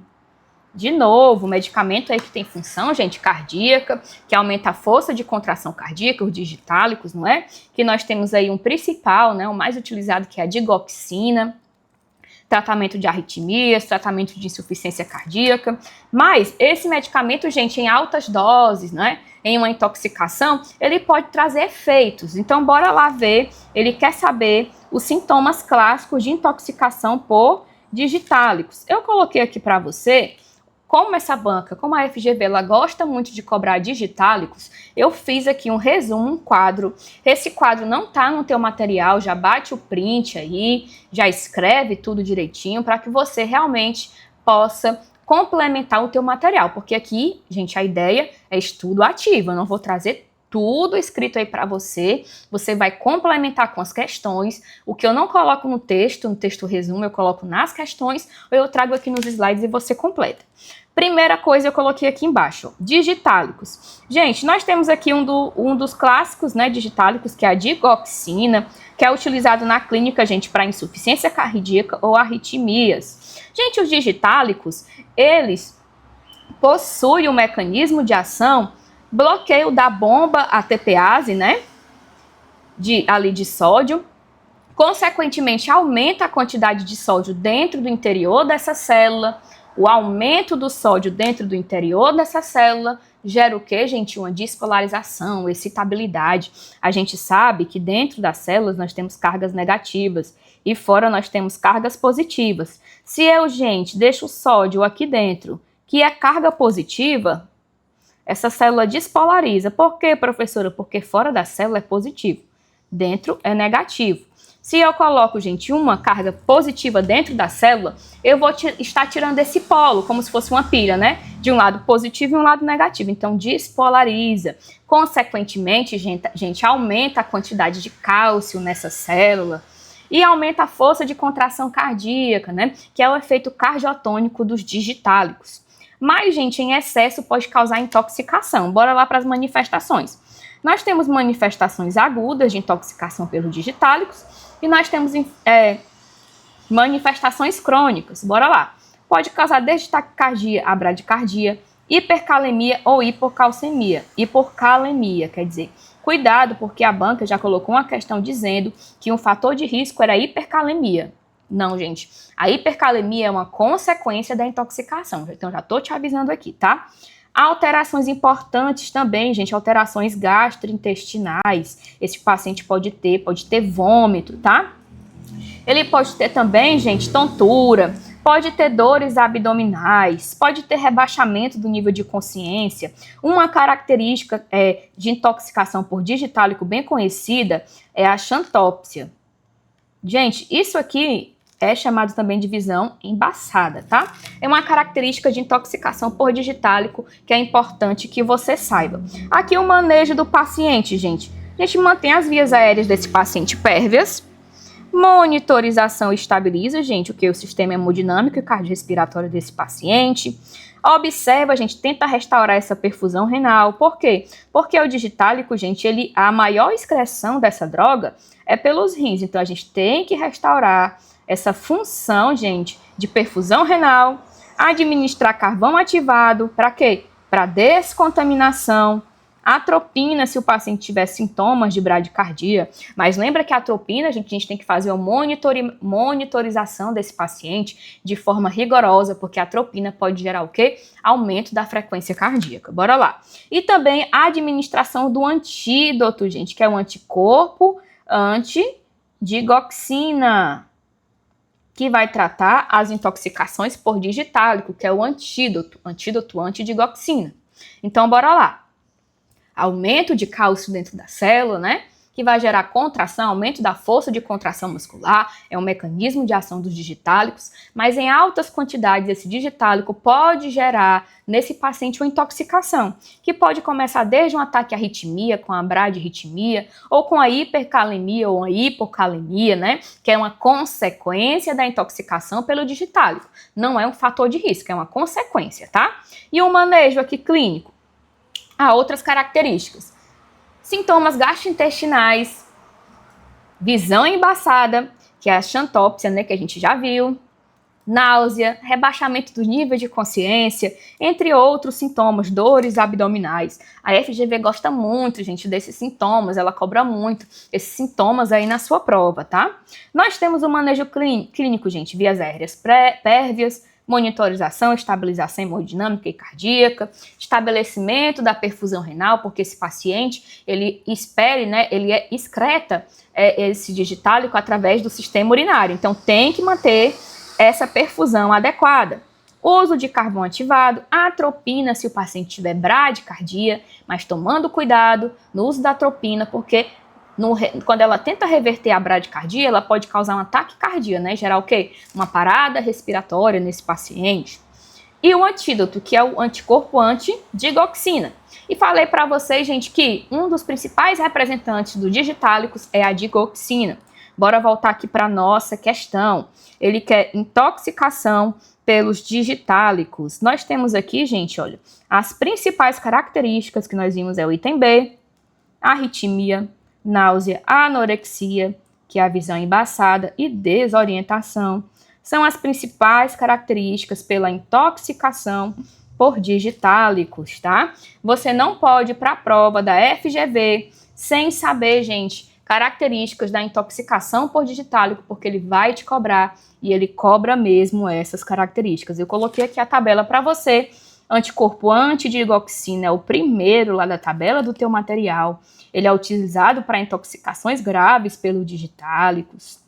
De novo, medicamento aí que tem função, gente, cardíaca, que aumenta a força de contração cardíaca, os digitálicos, não é? Que nós temos aí um principal, né, o mais utilizado, que é a digoxina, tratamento de arritmias, tratamento de insuficiência cardíaca, mas esse medicamento, gente, em altas doses, né, em uma intoxicação, ele pode trazer efeitos. Então, bora lá ver, ele quer saber os sintomas clássicos de intoxicação por digitálicos. Eu coloquei aqui para você, como essa banca, como a FGV, ela gosta muito de cobrar digitálicos, eu fiz aqui um resumo, um quadro. Esse quadro não tá no teu material, já bate o print aí, já escreve tudo direitinho para que você realmente possa complementar o teu material. Porque aqui, gente, a ideia é estudo ativo, eu não vou trazer tudo escrito aí para você, você vai complementar com as questões. O que eu não coloco no texto resumo, eu coloco nas questões, ou eu trago aqui nos slides e você completa. Primeira coisa eu coloquei aqui embaixo, ó, digitálicos. Gente, nós temos aqui um dos clássicos, né, digitálicos, que é a digoxina, que é utilizado na clínica, gente, para insuficiência cardíaca ou arritmias. Gente, os digitálicos, eles possuem um mecanismo de ação bloqueio da bomba ATPase, né, de sódio, consequentemente aumenta a quantidade de sódio dentro do interior dessa célula. O aumento do sódio dentro do interior dessa célula gera o que, gente? Uma despolarização, excitabilidade. A gente sabe que dentro das células nós temos cargas negativas e fora nós temos cargas positivas. Se eu, gente, deixo o sódio aqui dentro, que é carga positiva, essa célula despolariza. Por quê, professora? Porque fora da célula é positivo, dentro é negativo. Se eu coloco, gente, uma carga positiva dentro da célula, eu vou estar tirando esse polo, como se fosse uma pilha, né? De um lado positivo e um lado negativo. Então, despolariza. Consequentemente, gente, aumenta a quantidade de cálcio nessa célula e aumenta a força de contração cardíaca, né? Que é o efeito cardiotônico dos digitálicos. Mas, gente, em excesso pode causar intoxicação. Bora lá para as manifestações. Nós temos manifestações agudas de intoxicação pelos digitálicos e nós temos manifestações crônicas. Bora lá. Pode causar desde taquicardia a bradicardia, hipercalemia ou hipocalcemia. Hipocalemia, quer dizer, cuidado, porque a banca já colocou uma questão dizendo que um fator de risco era a hipercalemia. Não, gente. A hipercalemia é uma consequência da intoxicação. Então, já tô te avisando aqui, tá? Alterações importantes também, gente, alterações gastrointestinais. Esse paciente pode ter vômito, tá? Ele pode ter também, gente, tontura, pode ter dores abdominais, pode ter rebaixamento do nível de consciência. Uma característica de intoxicação por digitálico bem conhecida é a xantópsia. Gente, isso aqui é chamado também de visão embaçada, tá? É uma característica de intoxicação por digitálico que é importante que você saiba. Aqui o manejo do paciente, gente. A gente mantém as vias aéreas desse paciente pérvias. Monitorização estabiliza, gente, o sistema hemodinâmico e cardiorrespiratório desse paciente. Observa, gente, tenta restaurar essa perfusão renal. Por quê? Porque o digitálico, gente, a maior excreção dessa droga é pelos rins. Então, a gente tem que restaurar essa função, gente, de perfusão renal, administrar carvão ativado, para quê? Para descontaminação, atropina se o paciente tiver sintomas de bradicardia, mas lembra que a atropina, a gente tem que fazer uma monitorização desse paciente de forma rigorosa, porque a atropina pode gerar o quê? Aumento da frequência cardíaca. Bora lá. E também a administração do antídoto, gente, que é o anticorpo antidigoxina, que vai tratar as intoxicações por digitálico, que é o antídoto antidigoxina. Então, bora lá. Aumento de cálcio dentro da célula, né? Que vai gerar contração, aumento da força de contração muscular, é um mecanismo de ação dos digitálicos, mas em altas quantidades esse digitálico pode gerar nesse paciente uma intoxicação, que pode começar desde um ataque à arritmia, com a bradirritmia, ou com a hipercalemia ou a hipocalemia, né? Que é uma consequência da intoxicação pelo digitálico. Não é um fator de risco, é uma consequência, tá? E o manejo aqui clínico? Há outras características. Sintomas gastrointestinais, visão embaçada, que é a xantópsia, né, que a gente já viu, náusea, rebaixamento do nível de consciência, entre outros sintomas, dores abdominais. A FGV gosta muito, gente, desses sintomas, ela cobra muito esses sintomas aí na sua prova, tá? Nós temos o manejo clínico, gente, vias aéreas pérvias, monitorização, estabilização hemodinâmica e cardíaca, estabelecimento da perfusão renal, porque esse paciente, ele excreta esse digitálico através do sistema urinário. Então, tem que manter essa perfusão adequada. Uso de carvão ativado, atropina se o paciente tiver bradicardia, mas tomando cuidado no uso da atropina, porque quando ela tenta reverter a bradicardia, ela pode causar um ataque cardíaco, né? Gerar o quê? Uma parada respiratória nesse paciente. E o antídoto, que é o anticorpo antidigoxina. E falei para vocês, gente, que um dos principais representantes do digitálicos é a digoxina. Bora voltar aqui para nossa questão. Ele quer intoxicação pelos digitálicos. Nós temos aqui, gente, olha, as principais características que nós vimos é o item B, arritmia, náusea, anorexia, que é a visão embaçada, e desorientação. São as principais características pela intoxicação por digitálicos, tá? Você não pode ir para a prova da FGV sem saber, gente, características da intoxicação por digitálico, porque ele vai te cobrar e ele cobra mesmo essas características. Eu coloquei aqui a tabela para você. Anticorpo antidigoxina é o primeiro lá da tabela do teu material. Ele é utilizado para intoxicações graves pelo digitálicos,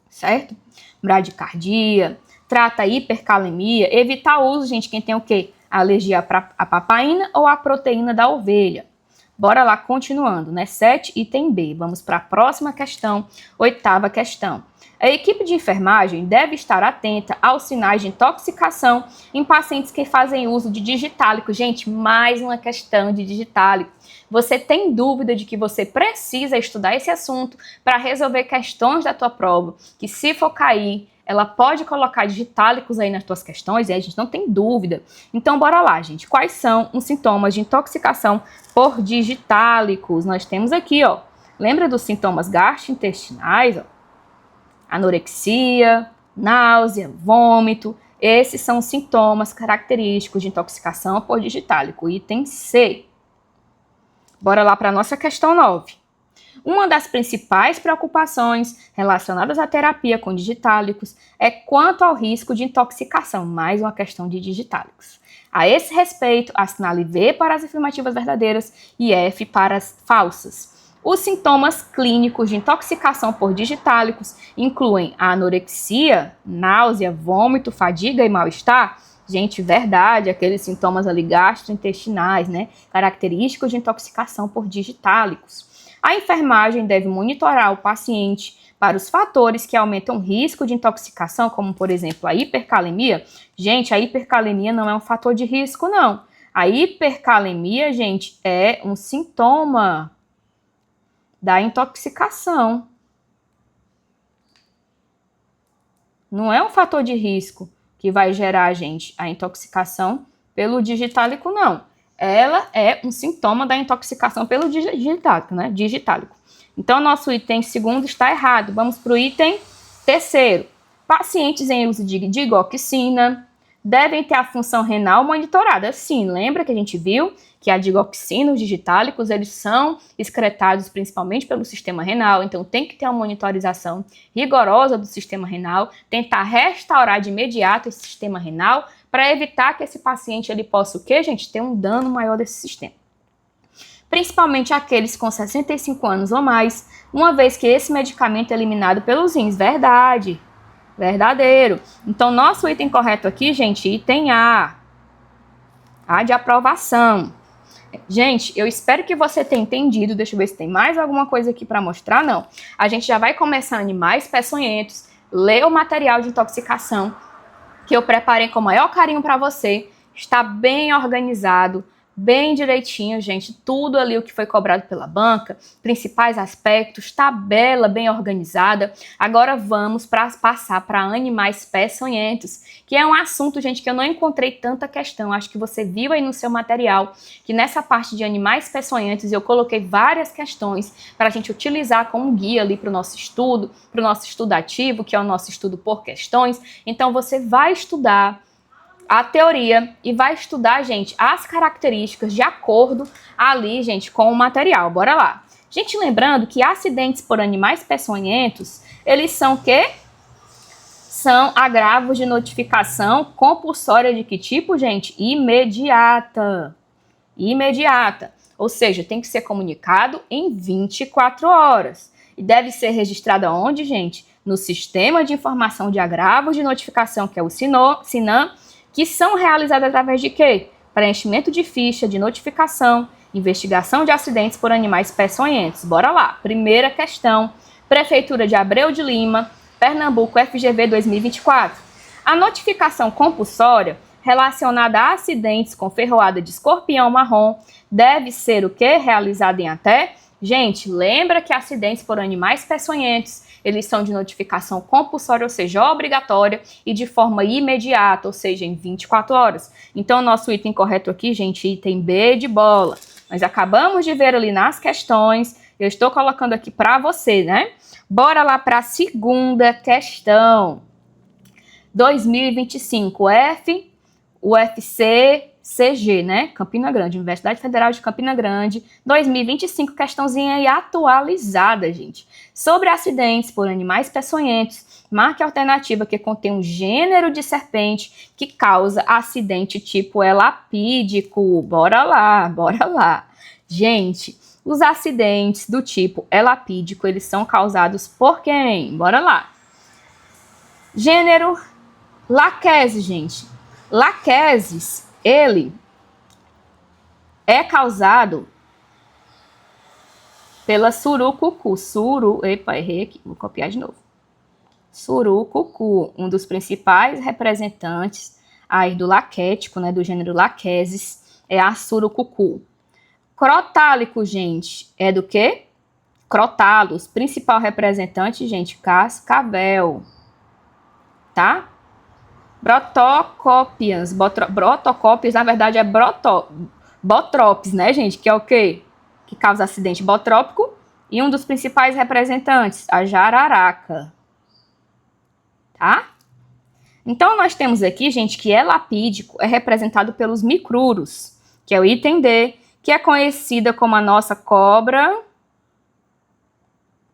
certo? Bradicardia, trata a hipercalemia, evitar o uso, gente, quem tem o quê? Alergia à papaina ou à proteína da ovelha. Bora lá, continuando, né? 7, item B. Vamos para a próxima questão, 8ª questão. A equipe de enfermagem deve estar atenta aos sinais de intoxicação em pacientes que fazem uso de digitálico. Gente, mais uma questão de digitálico. Você tem dúvida de que você precisa estudar esse assunto para resolver questões da tua prova, que se for cair, ela pode colocar digitálicos aí nas tuas questões e a gente não tem dúvida. Então, bora lá, gente. Quais são os sintomas de intoxicação por digitálicos? Nós temos aqui, ó. Lembra dos sintomas gastrointestinais, ó? Anorexia, náusea, vômito. Esses são os sintomas característicos de intoxicação por digitálico. Item C. Bora lá para a nossa questão 9. Uma das principais preocupações relacionadas à terapia com digitálicos é quanto ao risco de intoxicação, mais uma questão de digitálicos. A esse respeito, assinale V para as afirmativas verdadeiras e F para as falsas. Os sintomas clínicos de intoxicação por digitálicos incluem a anorexia, náusea, vômito, fadiga e mal-estar. Gente, verdade, aqueles sintomas ali gastrointestinais, né? Característicos de intoxicação por digitálicos. A enfermagem deve monitorar o paciente para os fatores que aumentam o risco de intoxicação, como, por exemplo, a hipercalemia. Gente, a hipercalemia não é um fator de risco, não. A hipercalemia, gente, é um sintoma da intoxicação. Não é um fator de risco que vai gerar, gente, a intoxicação pelo digitálico, não. Ela é um sintoma da intoxicação pelo digitálico, né? Digitálico. Então, nosso item segundo está errado. Vamos para o item terceiro. Pacientes em uso de digoxina devem ter a função renal monitorada. Sim, lembra que a gente viu que a digoxina, os digitálicos, eles são excretados principalmente pelo sistema renal, então tem que ter uma monitorização rigorosa do sistema renal, tentar restaurar de imediato esse sistema renal para evitar que esse paciente ele possa o quê, gente? Ter um dano maior desse sistema. Principalmente aqueles com 65 anos ou mais, uma vez que esse medicamento é eliminado pelos rins. Verdade. Verdadeiro. Então, nosso item correto aqui, gente, item A. A de aprovação. Gente, eu espero que você tenha entendido. Deixa eu ver se tem mais alguma coisa aqui para mostrar. Não. A gente já vai começar animais peçonhentos, ler o material de intoxicação que eu preparei com o maior carinho para você. Está bem organizado, bem direitinho, gente, tudo ali o que foi cobrado pela banca, principais aspectos, tabela bem organizada. Agora vamos passar para animais peçonhentos, que é um assunto, gente, que eu não encontrei tanta questão. Acho que você viu aí no seu material que nessa parte de animais peçonhentos eu coloquei várias questões para a gente utilizar como guia ali para o nosso estudo ativo, que é o nosso estudo por questões. Então você vai estudar a teoria e vai estudar, gente, as características de acordo ali, gente, com o material. Bora lá. Gente, lembrando que acidentes por animais peçonhentos, eles são o quê? São agravos de notificação compulsória de que tipo, gente? Imediata. Imediata. Ou seja, tem que ser comunicado em 24 horas. E deve ser registrado aonde, gente? No Sistema de Informação de Agravos de Notificação, que é o SINAM, que são realizadas através de quê? Preenchimento de ficha de notificação, investigação de acidentes por animais peçonhentos. Bora lá. Primeira questão. Prefeitura de Abreu de Lima, Pernambuco, FGV 2024. A notificação compulsória relacionada a acidentes com ferroada de escorpião marrom deve ser o quê? Realizada em até... Gente, lembra que acidentes por animais peçonhentos, eles são de notificação compulsória, ou seja, obrigatória, e de forma imediata, ou seja, em 24 horas. Então, nosso item correto aqui, gente, item B de bola. Nós acabamos de ver ali nas questões, eu estou colocando aqui para você, né? Bora lá para a segunda questão. 2025, UFC... CG, né? Campina Grande, Universidade Federal de Campina Grande, 2025, questãozinha aí atualizada, gente. Sobre acidentes por animais peçonhentos, marque a alternativa que contém um gênero de serpente que causa acidente tipo elapídico. Bora lá, bora lá. Gente, os acidentes do tipo elapídico, eles são causados por quem? Bora lá. Gênero Lachesis, gente. Lachesis, ele é causado pela surucucu. Epa, errei aqui, vou copiar de novo. Surucucu, um dos principais representantes aí do laquético, né, do gênero Lachesis, é a surucucu. Crotálico, gente, é do quê? Crotalos, principal representante, gente, cascavel, tá? Brotocópias, na verdade é Botrops, né, gente, que é o quê? Que causa acidente botrópico, e um dos principais representantes, a jararaca, tá? Então, nós temos aqui, gente, que elapídico é representado pelos micruros, que é o item D, que é conhecida como a nossa cobra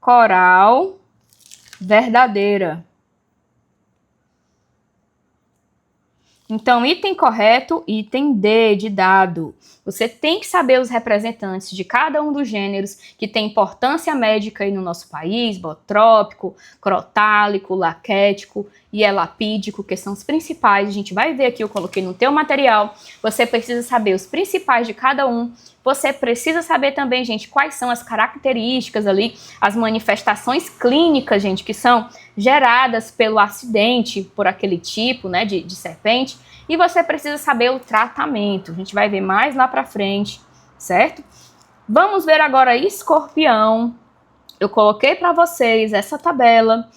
coral verdadeira. Então, item correto, item D de dado. Você tem que saber os representantes de cada um dos gêneros que tem importância médica aí no nosso país, botrópico, crotálico, laquético e elapídico, que são os principais. A gente vai ver aqui, eu coloquei no teu material. Você precisa saber os principais de cada um. Você precisa saber também, gente, quais são as características ali, as manifestações clínicas, gente, que são geradas pelo acidente, por aquele tipo, né, de serpente. E você precisa saber o tratamento. A gente vai ver mais lá pra frente, certo? Vamos ver agora escorpião. Eu coloquei para vocês essa tabela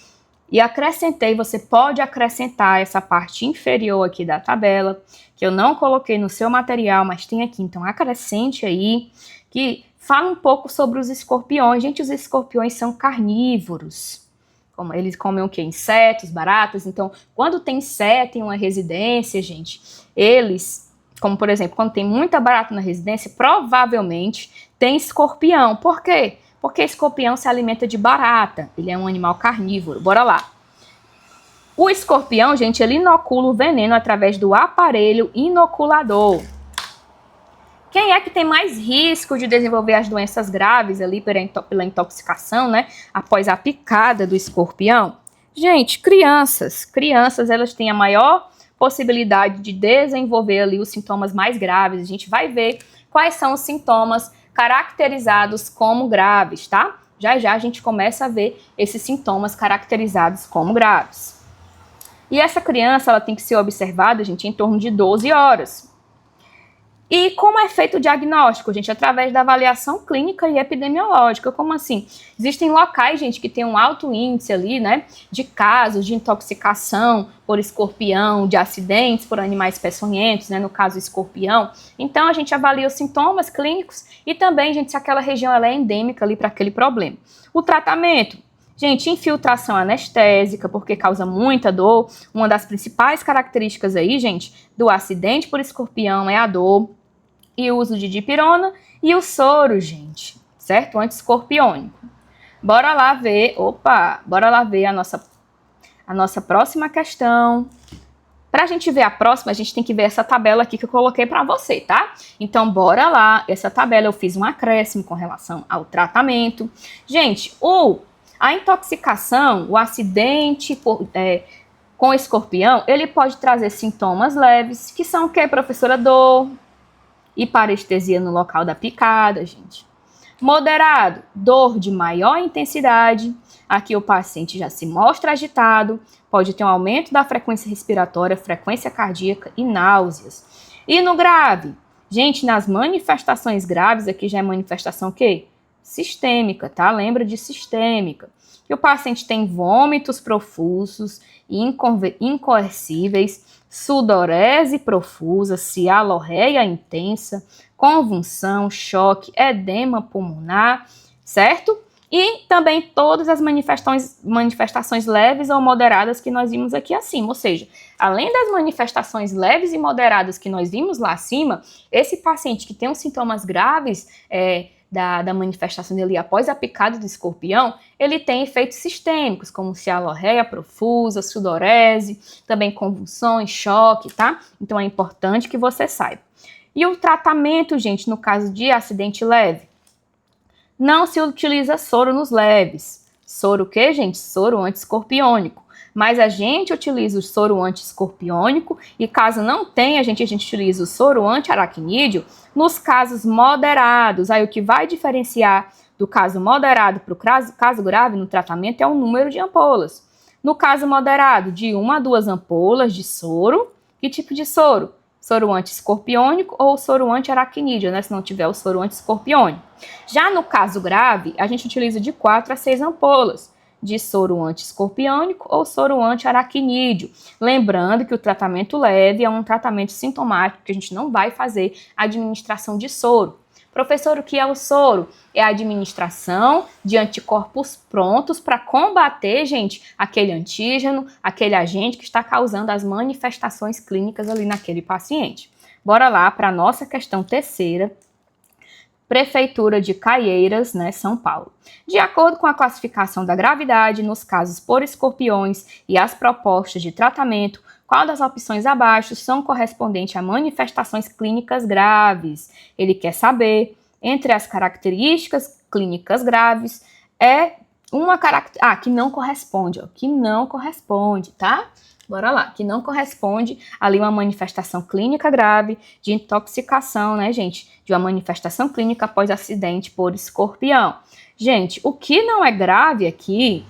e acrescentei, você pode acrescentar essa parte inferior aqui da tabela, que eu não coloquei no seu material, mas tem aqui, então acrescente aí, que Fala um pouco sobre os escorpiões. Gente, os escorpiões são carnívoros. Eles comem o quê? Insetos, baratas. Então, quando tem inseto em uma residência, gente, eles, como por exemplo, quando tem muita barata na residência, provavelmente tem escorpião. Por quê? Porque escorpião se alimenta de barata. Ele é um animal carnívoro. Bora lá. O escorpião, gente, ele inocula o veneno através do aparelho inoculador. Quem é que tem mais risco de desenvolver as doenças graves ali pela intoxicação, né? Após a picada do escorpião? Gente, crianças. Crianças, elas têm a maior possibilidade de desenvolver ali os sintomas mais graves. A gente vai ver quais são os sintomas caracterizados como graves, tá? Já já a gente começa a ver esses sintomas caracterizados como graves. E essa criança, ela tem que ser observada, gente, em torno de 12 horas. E como é feito o diagnóstico, gente? Através da avaliação clínica e epidemiológica. Como assim? Existem locais, gente, que tem um alto índice ali, né, de casos de intoxicação por escorpião, de acidentes por animais peçonhentos, né, no caso escorpião. Então, a gente avalia os sintomas clínicos e também, gente, se aquela região ela é endêmica ali para aquele problema. O tratamento. Gente, infiltração anestésica, porque causa muita dor. Uma das principais características aí, gente, do acidente por escorpião é a dor. E o uso de dipirona e o soro, gente, certo? Anti-escorpiônico. Bora lá ver a nossa próxima questão. Pra gente ver a próxima, a gente tem que ver essa tabela aqui que eu coloquei pra você, tá? Então, bora lá. Essa tabela eu fiz um acréscimo com relação ao tratamento. Gente, a intoxicação, o acidente com escorpião, ele pode trazer sintomas leves, que são o quê, professora? Dor e parestesia no local da picada, gente. Moderado, dor de maior intensidade. Aqui o paciente já se mostra agitado, pode ter um aumento da frequência respiratória, frequência cardíaca e náuseas. E no grave, gente, nas manifestações graves, aqui já é manifestação o quê? Sistêmica, tá? Lembra de sistêmica. Que o paciente tem vômitos profusos e incoercíveis, sudorese profusa, cialorreia intensa, convulsão, choque, edema pulmonar, certo? E também todas as manifestações leves ou moderadas que nós vimos aqui acima. Ou seja, além das manifestações leves e moderadas que nós vimos lá acima, esse paciente que tem os sintomas graves da manifestação dele após a picada do escorpião, ele tem efeitos sistêmicos, como cialorreia profusa, sudorese, também convulsões, choque, tá? Então é importante que você saiba. E o tratamento, gente, no caso de acidente leve? Não se utiliza soro nos leves. Soro o quê, gente? Soro anti-escorpiônico. Mas a gente utiliza o soro anti-escorpiônico e caso não tenha, a gente utiliza o soro anti-aracnídeo nos casos moderados. Aí o que vai diferenciar do caso moderado para o caso grave no tratamento é o número de ampolas. No caso moderado, de 1 a 2 ampolas de soro. Que tipo de soro? Soro anti-escorpiônico ou soro anti-aracnídeo, né? Se não tiver o soro anti-escorpiônico. Já no caso grave, a gente utiliza de 4 a 6 ampolas de soro anti-escorpiônico ou soro anti-aracnídeo. Lembrando que o tratamento leve é um tratamento sintomático, que a gente não vai fazer administração de soro. Professor, o que é o soro? É a administração de anticorpos prontos para combater, gente, aquele antígeno, aquele agente que está causando as manifestações clínicas ali naquele paciente. Bora lá para a nossa questão terceira. Prefeitura de Caieiras, né, São Paulo. De acordo com a classificação da gravidade nos casos por escorpiões e as propostas de tratamento, qual das opções abaixo são correspondentes a manifestações clínicas graves? Ele quer saber, entre as características clínicas graves, é uma característica... que não corresponde, que não corresponde, tá? Bora lá, que não corresponde ali uma manifestação clínica grave de intoxicação, né, gente? De uma manifestação clínica após acidente por escorpião. Gente, o que não é grave aqui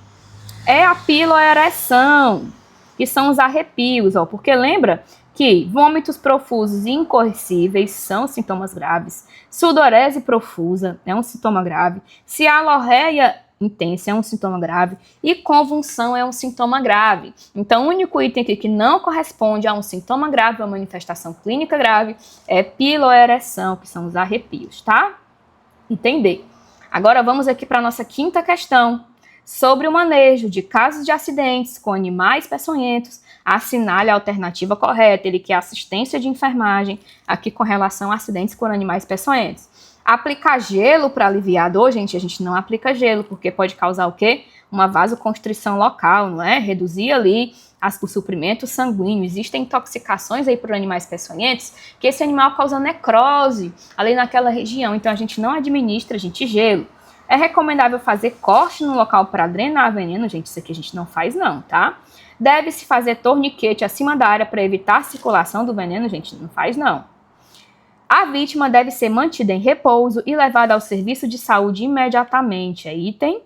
é a piloereção, que são os arrepios, ó, porque lembra que vômitos profusos e incoercíveis são sintomas graves, sudorese profusa é um sintoma grave, cialorreia intensa é um sintoma grave e convulsão é um sintoma grave. Então, o único item aqui que não corresponde a um sintoma grave, a manifestação clínica grave, é piloereção, que são os arrepios, tá? Item B. Agora vamos aqui para a nossa quinta questão. Sobre o manejo de casos de acidentes com animais peçonhentos, assinale a alternativa correta. Ele quer assistência de enfermagem aqui com relação a acidentes com animais peçonhentos. Aplicar gelo para aliviar a dor, gente, a gente não aplica gelo, porque pode causar o quê? Uma vasoconstrição local, não é? Reduzir ali o suprimento sanguíneo. Existem intoxicações aí por animais peçonhentos que esse animal causa necrose ali naquela região, então a gente não administra, gelo. É recomendável fazer corte no local para drenar veneno, gente, isso aqui a gente não faz não, tá? Deve-se fazer torniquete acima da área para evitar a circulação do veneno, gente, não faz não. A vítima deve ser mantida em repouso e levada ao serviço de saúde imediatamente. É item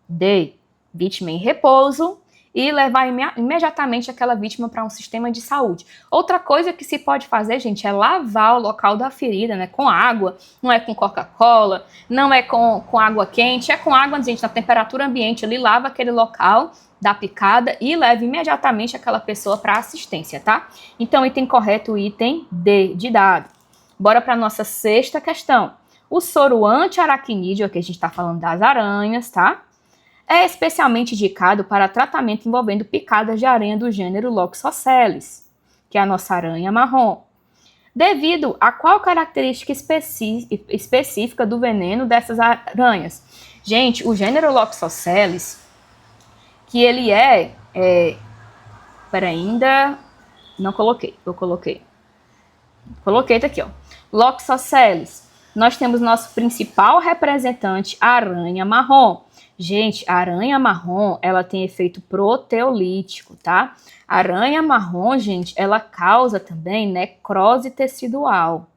D. Vítima em repouso e levar imediatamente aquela vítima para um sistema de saúde. Outra coisa que se pode fazer, gente, é lavar o local da ferida, né? Com água, não é com Coca-Cola, não é com água quente, é com água, gente, na temperatura ambiente. Ali lava aquele local da picada e leva imediatamente aquela pessoa para assistência, tá? Então, item correto, item D de dado. Bora para a nossa sexta questão. O soro anti-aracnídeo, aqui a gente está falando das aranhas, tá? É especialmente indicado para tratamento envolvendo picadas de aranha do gênero Loxosceles, que é a nossa aranha marrom. Devido a qual característica específica do veneno dessas aranhas? Gente, o gênero Loxosceles, que ele ainda não coloquei, Coloquei tá aqui, ó. Loxosceles. Nós temos nosso principal representante, a aranha marrom. Gente, a aranha marrom, ela tem efeito proteolítico, tá? A aranha marrom, gente, ela causa também necrose tecidual.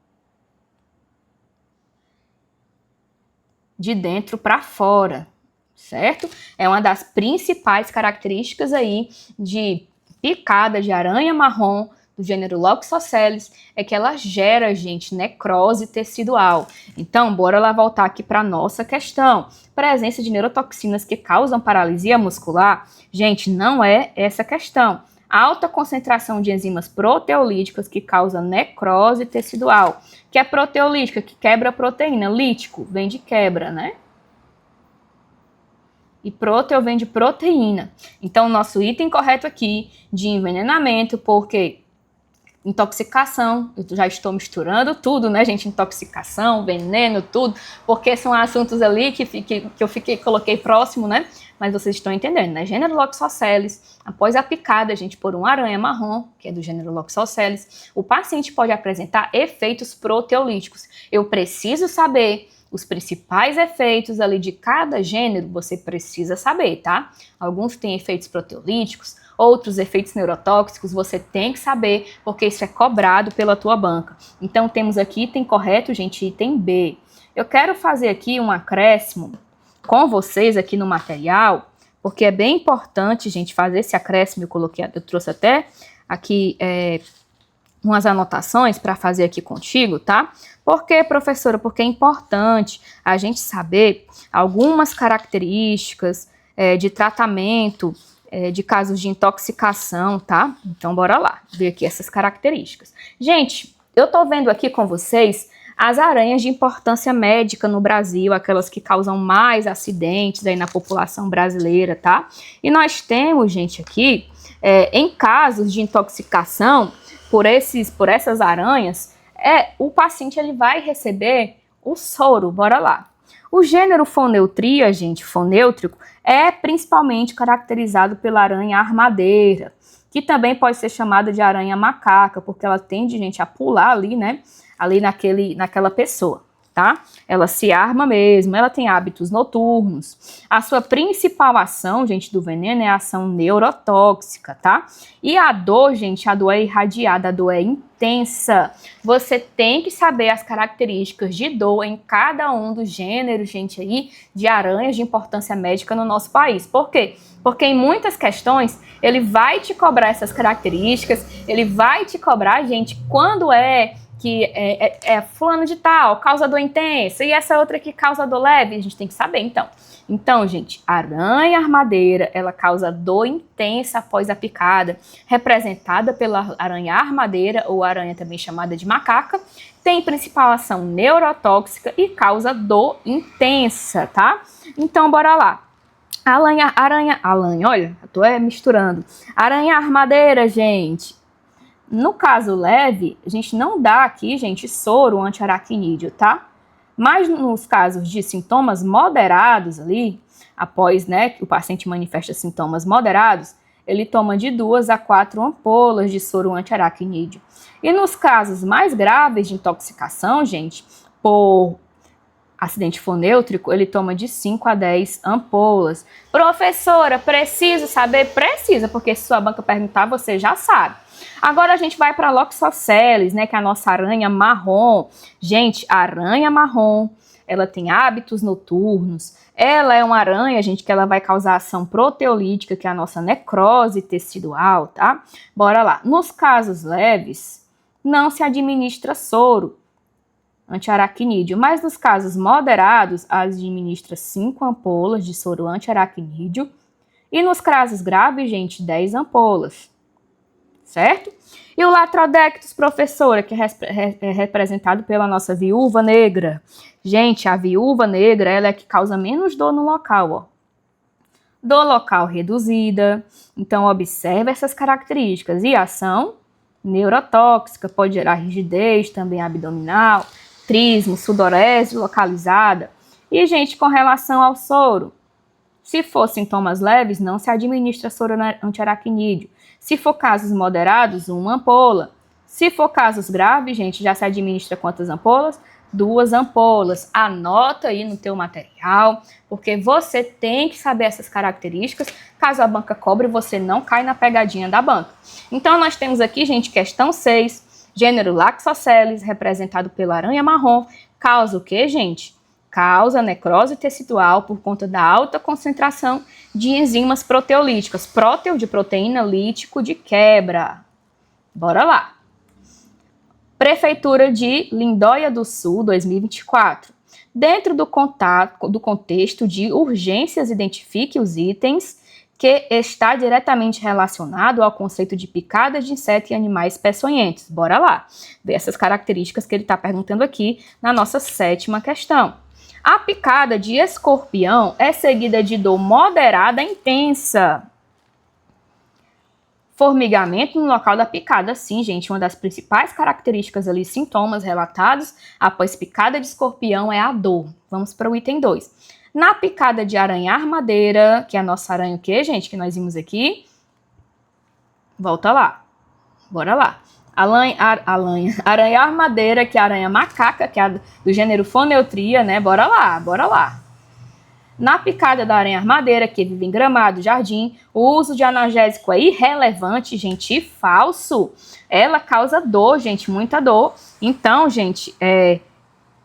De dentro para fora, certo? É uma das principais características aí de picada de aranha marrom do gênero Loxosceles, é que ela gera, gente, necrose tecidual. Então, bora lá voltar aqui para nossa questão. Presença de neurotoxinas que causam paralisia muscular? Gente, não é essa questão. Alta concentração de enzimas proteolíticas que causam necrose tecidual. Que é proteolítica, que quebra a proteína. Lítico, vem de quebra, né? E proteo vem de proteína. Então, nosso item correto aqui de envenenamento, porque intoxicação, eu já estou misturando tudo, né, gente? Intoxicação, veneno, tudo, porque são assuntos ali que eu coloquei próximo, né? Mas vocês estão entendendo, né? Gênero Loxosceles, após a picada, gente, por uma aranha marrom, que é do gênero Loxosceles, o paciente pode apresentar efeitos proteolíticos. Eu preciso saber os principais efeitos ali de cada gênero, você precisa saber, tá? Alguns têm efeitos proteolíticos, outros efeitos neurotóxicos, você tem que saber, porque isso é cobrado pela tua banca. Então, temos aqui item correto, gente, item B. Eu quero fazer aqui um acréscimo com vocês aqui no material, porque é bem importante, gente, fazer esse acréscimo. Eu trouxe até aqui umas anotações para fazer aqui contigo, tá? Por quê, professora? Porque é importante a gente saber algumas características de tratamento de casos de intoxicação, tá? Então, bora lá, ver aqui essas características. Gente, eu tô vendo aqui com vocês as aranhas de importância médica no Brasil, aquelas que causam mais acidentes aí na população brasileira, tá? E nós temos, gente, aqui, em casos de intoxicação por essas aranhas, o paciente ele vai receber o soro, bora lá. O gênero Phoneutria, gente, fonéutrico, é principalmente caracterizado pela aranha armadeira, que também pode ser chamada de aranha macaca, porque ela tende, gente, a pular ali, né, ali naquela pessoa, tá? Ela se arma mesmo, ela tem hábitos noturnos. A sua principal ação, gente, do veneno é a ação neurotóxica, tá? E a dor, gente, a dor é irradiada, a dor é intensa. Você tem que saber as características de dor em cada um dos gêneros, gente, aí, de aranhas de importância médica no nosso país. Por quê? Porque em muitas questões, ele vai te cobrar essas características, ele vai te cobrar, gente, quando é que é fulano de tal, causa dor intensa, e essa outra que causa dor leve, a gente tem que saber, então. Então, gente, aranha armadeira, ela causa dor intensa após a picada, representada pela aranha armadeira, ou aranha também chamada de macaca, tem principal ação neurotóxica e causa dor intensa, tá? Então, bora lá. Aranha, olha, eu tô misturando. Aranha armadeira, gente. No caso leve, a gente não dá aqui, gente, soro antiaracnídeo, tá? Mas nos casos de sintomas moderados ali, após, né, que o paciente manifesta sintomas moderados, ele toma de 2 a 4 ampolas de soro antiaracnídeo. E nos casos mais graves de intoxicação, gente, por acidente fonêutrico, ele toma de 5 a 10 ampolas. Professora, preciso saber? Precisa, porque se sua banca perguntar, você já sabe. Agora a gente vai para a Loxosceles, né, que é a nossa aranha marrom. Gente, a aranha marrom, ela tem hábitos noturnos. Ela é uma aranha, gente, que ela vai causar ação proteolítica, que é a nossa necrose tecidual, tá? Bora lá. Nos casos leves, não se administra soro antiaracnídeo, mas nos casos moderados, administra 5 ampolas de soro antiaracnídeo e nos casos graves, gente, 10 ampolas, certo? E o Latrodectus, professora, que é representado pela nossa viúva negra. Gente, a viúva negra, ela é que causa menos dor no local, ó. Dor local reduzida, então observe essas características. E ação neurotóxica, pode gerar rigidez, também abdominal, trismo, sudorese localizada. E, gente, com relação ao soro, se for sintomas leves, não se administra soro antiaracnídeo. Se for casos moderados, 1 ampola. Se for casos graves, gente, já se administra quantas ampolas? 2 ampolas. Anota aí no teu material, porque você tem que saber essas características. Caso a banca cobre, você não cai na pegadinha da banca. Então, nós temos aqui, gente, questão 6. Gênero Loxosceles, representado pela aranha marrom, causa o que, gente? Causa necrose tecidual por conta da alta concentração de enzimas proteolíticas. Próteo de proteína, lítico de quebra. Bora lá. Prefeitura de Lindóia do Sul, 2024. Dentro do contexto de urgências, identifique os itens que está diretamente relacionado ao conceito de picada de insetos e animais peçonhentos. Bora lá, ver essas características que ele está perguntando aqui na nossa 7ª questão. A picada de escorpião é seguida de dor moderada intensa. Formigamento no local da picada. Sim, gente, uma das principais características ali, sintomas relatados após picada de escorpião é a dor. Vamos para o item 2. Na picada de aranha armadeira, que é a nossa aranha o quê, gente? Que nós vimos aqui. Volta lá. Bora lá. Aranha armadeira, que é a aranha macaca, que é do gênero Phoneutria, né? Bora lá, bora lá. Na picada da aranha armadeira, que vive em gramado, jardim, o uso de analgésico é irrelevante, gente, falso. Ela causa dor, gente, muita dor. Então, gente,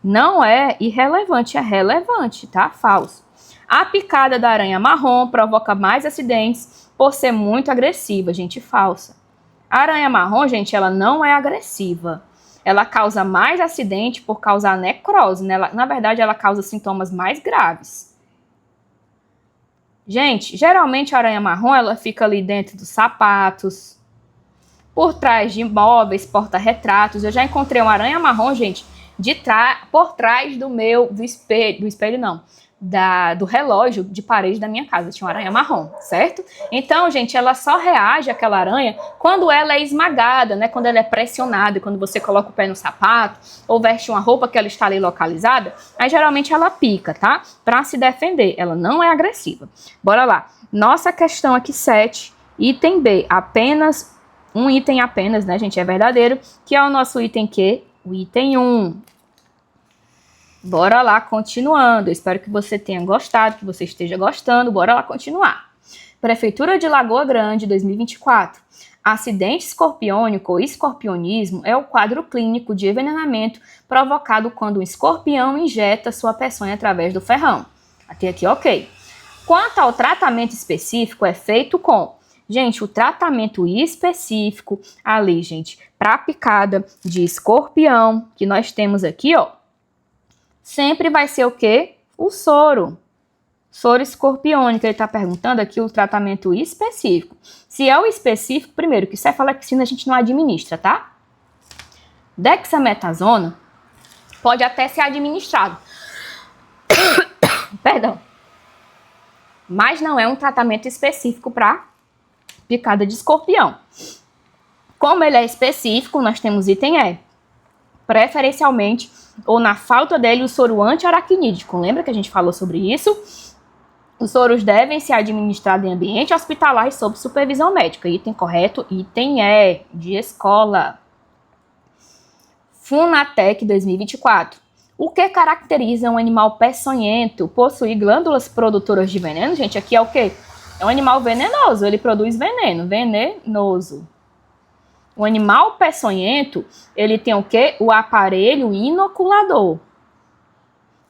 não é irrelevante, é relevante, tá? Falso. A picada da aranha marrom provoca mais acidentes por ser muito agressiva, gente, falsa. A aranha marrom, gente, ela não é agressiva. Ela causa mais acidente por causar necrose, né? Na verdade, ela causa sintomas mais graves. Gente, geralmente a aranha marrom, ela fica ali dentro dos sapatos, por trás de móveis, porta-retratos. Eu já encontrei uma aranha marrom, gente, por trás do relógio de parede da minha casa. Tinha uma aranha marrom, certo? Então, gente, ela só reage àquela aranha quando ela é esmagada, né? Quando ela é pressionada, quando você coloca o pé no sapato ou veste uma roupa que ela está ali localizada, aí geralmente ela pica, tá? Para se defender, ela não é agressiva. Bora lá. Nossa questão aqui 7, item B, apenas um item apenas, né, gente? É verdadeiro, que é o nosso item Q, o item 1. Bora lá, continuando. Eu espero que você tenha gostado, que você esteja gostando. Bora lá continuar. Prefeitura de Lagoa Grande, 2024. Acidente escorpiônico ou escorpionismo é o quadro clínico de envenenamento provocado quando um escorpião injeta sua peçonha através do ferrão. Até aqui, ok. Quanto ao tratamento específico, é feito com Gente, o tratamento específico ali, gente, para picada de escorpião, que nós temos aqui, ó, sempre vai ser o quê? O soro. Soro escorpiônico, ele está perguntando aqui o tratamento específico. Se é o específico, primeiro, que cefalexina a gente não administra, tá? Dexametasona pode até ser administrado. Perdão. Mas não é um tratamento específico para picada de escorpião. Como ele é específico, nós temos item E. Preferencialmente, ou na falta dele, o soro antiaracnídico. Lembra que a gente falou sobre isso? Os soros devem ser administrados em ambiente hospitalar e sob supervisão médica. Item correto, item E, de escola. Funatec 2024. O que caracteriza um animal peçonhento? Possuir glândulas produtoras de veneno? Gente, aqui é o quê? É um animal venenoso, ele produz veneno, venenoso. O animal peçonhento, ele tem o quê? O aparelho inoculador.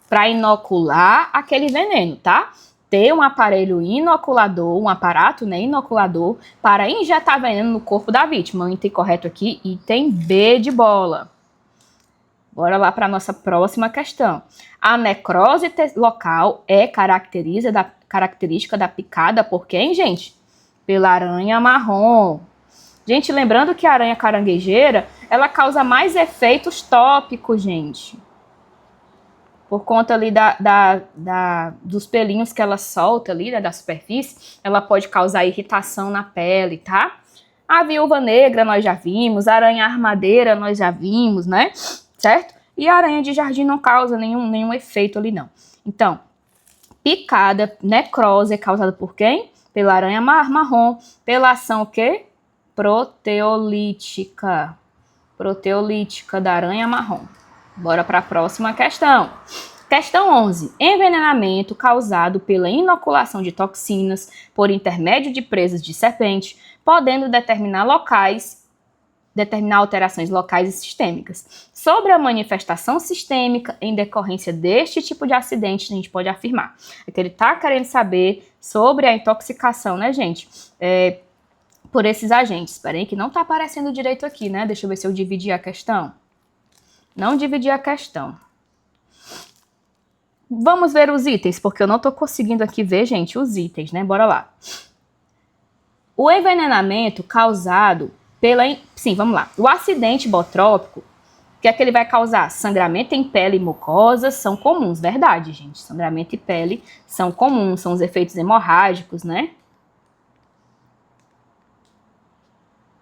Para inocular aquele veneno, tá? Ter um aparelho inoculador, um aparato, né, inoculador, para injetar veneno no corpo da vítima. O item correto aqui, item B de bola. Bora lá para a nossa próxima questão. A necrose local é característica da picada por quem, gente? Pela aranha marrom. Gente, lembrando que a aranha caranguejeira, ela causa mais efeitos tópicos, gente. Por conta ali dos pelinhos que ela solta ali, né, da superfície, ela pode causar irritação na pele, tá? A viúva negra nós já vimos, a aranha armadeira nós já vimos, né? Certo? E a aranha de jardim não causa nenhum efeito ali, não. Então, picada, necrose é causada por quem? Pela aranha marrom, pela ação o quê? Proteolítica. Proteolítica da aranha marrom. Bora para a próxima questão. Questão 11. Envenenamento causado pela inoculação de toxinas por intermédio de presas de serpente, podendo determinar alterações locais e sistêmicas. Sobre a manifestação sistêmica em decorrência deste tipo de acidente, a gente pode afirmar que ele está querendo saber sobre a intoxicação, né, gente? Por esses agentes. Espera aí que não está aparecendo direito aqui, né? Deixa eu ver se eu dividi a questão. Não dividi a questão. Vamos ver os itens, porque eu não estou conseguindo aqui ver, gente, os itens, né? Bora lá. O envenenamento causado Sim, vamos lá. O acidente botrópico, o que é que ele vai causar? Sangramento em pele e mucosa são comuns, verdade, gente. Sangramento e pele são comuns, são os efeitos hemorrágicos, né?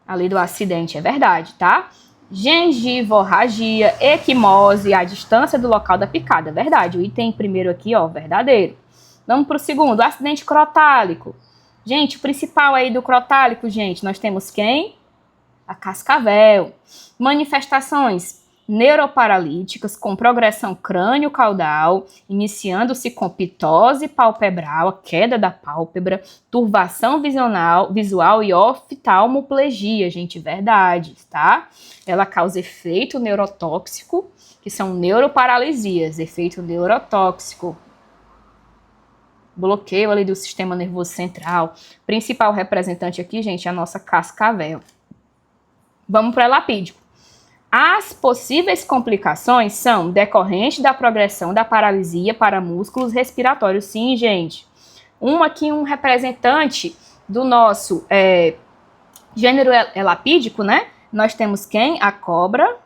Ali do acidente, é verdade, tá? Gengivorragia, equimose, a distância do local da picada, verdade. O item primeiro aqui, ó, verdadeiro. Vamos para o segundo, acidente crotálico. Gente, o principal aí do crotálico, gente, nós temos quem? A cascavel. Manifestações neuroparalíticas com progressão crânio-caudal, iniciando-se com pitose palpebral, a queda da pálpebra, turvação visual e oftalmoplegia, gente, verdade, tá? Ela causa efeito neurotóxico, que são neuroparalisias, efeito neurotóxico. Bloqueio ali do sistema nervoso central. Principal representante aqui, gente, é a nossa cascavel. Vamos para lapídico. As possíveis complicações são decorrentes da progressão da paralisia para músculos respiratórios. Sim, gente. Aqui um representante do nosso gênero lapídico, né? Nós temos quem? A cobra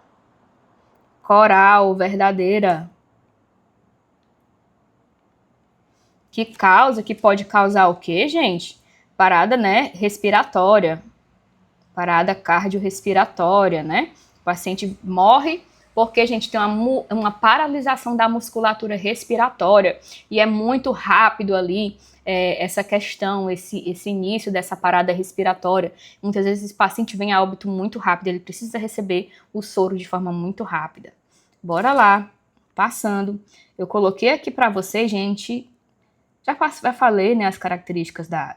coral, verdadeira. Que pode causar o quê, gente? Parada, né? Respiratória. Parada cardiorrespiratória, né? O paciente morre porque a gente tem uma paralisação da musculatura respiratória e é muito rápido ali essa questão, esse início dessa parada respiratória. Muitas vezes esse paciente vem a óbito muito rápido, ele precisa receber o soro de forma muito rápida. Bora lá, passando. Eu coloquei aqui para vocês, gente, já falei, né, as características da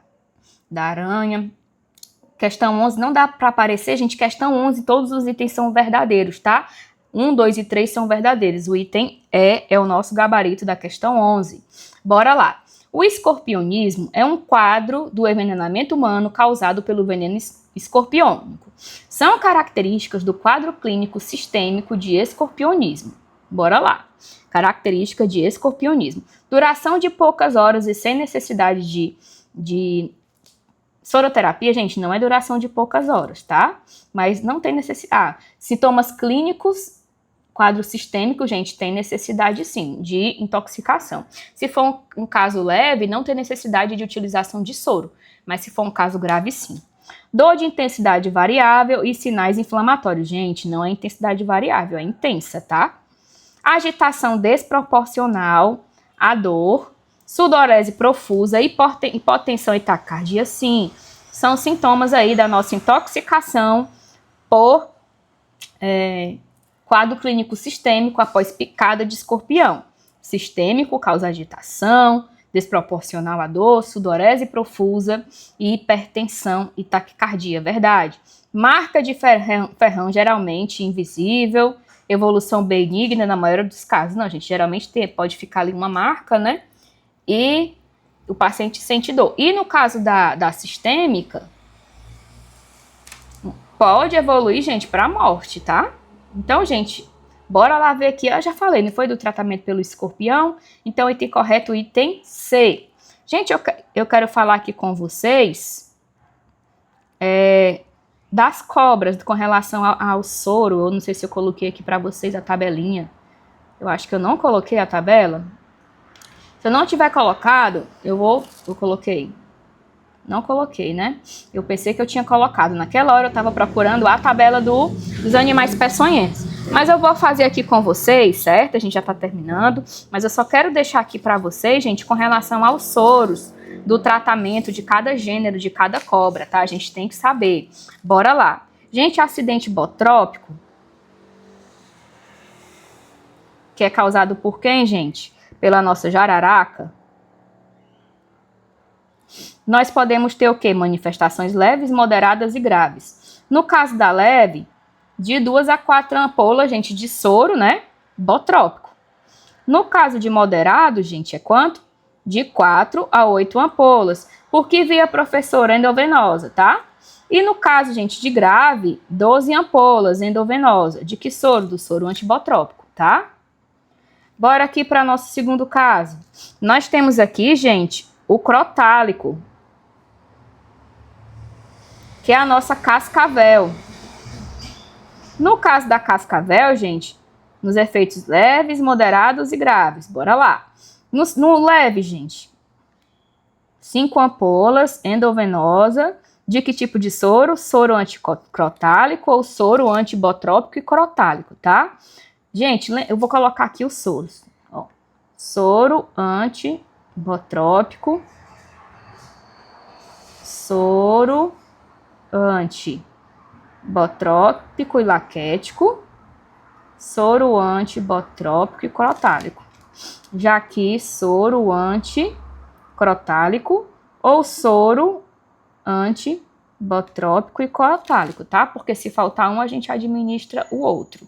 aranha. Questão 11 não dá para aparecer, gente. Questão 11, todos os itens são verdadeiros, tá? 1, 2 e 3 são verdadeiros. O item E é o nosso gabarito da questão 11. Bora lá. O escorpionismo é um quadro do envenenamento humano causado pelo veneno escorpiônico. São características do quadro clínico sistêmico de escorpionismo. Bora lá. Característica de escorpionismo. Duração de poucas horas e sem necessidade de soroterapia, gente, não é duração de poucas horas, tá? Mas não tem necessidade. Sintomas clínicos, quadro sistêmico, gente, tem necessidade sim de intoxicação. Se for um caso leve, não tem necessidade de utilização de soro, mas se for um caso grave, sim. Dor de intensidade variável e sinais inflamatórios. Gente, não é intensidade variável, é intensa, tá? Agitação desproporcional à dor, sudorese profusa, hipotensão e taquicardia, sim, são sintomas aí da nossa intoxicação por quadro clínico sistêmico após picada de escorpião. Sistêmico causa agitação, desproporcional à dor, sudorese profusa e hipertensão e taquicardia, verdade. Marca de ferrão geralmente invisível, evolução benigna na maioria dos casos. Não, gente, geralmente pode ficar ali uma marca, né? E o paciente sente dor. E no caso da sistêmica, pode evoluir, gente, para a morte, tá? Então, gente, bora lá ver aqui. Eu já falei, não foi do tratamento pelo escorpião? Então, o item correto, o item C. Gente, eu quero falar aqui com vocês das cobras com relação ao soro. Eu não sei se eu coloquei aqui para vocês a tabelinha. Eu acho que eu não coloquei a tabela. Se eu não tiver colocado, eu coloquei. Não coloquei, né? Eu pensei que eu tinha colocado. Naquela hora eu estava procurando a tabela dos animais peçonhentos. Mas eu vou fazer aqui com vocês, certo? A gente já está terminando. Mas eu só quero deixar aqui para vocês, gente, com relação aos soros do tratamento de cada gênero, de cada cobra, tá? A gente tem que saber. Bora lá. Gente, acidente botrópico, que é causado por quem, gente? Pela nossa jararaca. Nós podemos ter o quê? Manifestações leves, moderadas e graves. No caso da leve, de 2 a 4 ampolas, gente, de soro, né? Botrópico. No caso de moderado, gente, é quanto? De 4 a 8 ampolas. Por que via professora endovenosa, tá? E no caso, gente, de grave, 12 ampolas endovenosa. De que soro? Do soro antibotrópico, tá? Bora aqui para nosso segundo caso. Nós temos aqui, gente, o crotálico, que é a nossa cascavel. No caso da cascavel, gente, nos efeitos leves, moderados e graves. Bora lá. No leve, gente, 5 ampolas endovenosa. De que tipo de soro? Soro anticrotálico ou soro antibotrópico e crotálico, tá? Gente, eu vou colocar aqui os soros. Ó, soro antibotrópico, soro antibotrópico e laquético, soro antibotrópico e crotálico. Já aqui, soro anticrotálico ou soro antibotrópico e crotálico, tá? Porque se faltar um, a gente administra o outro.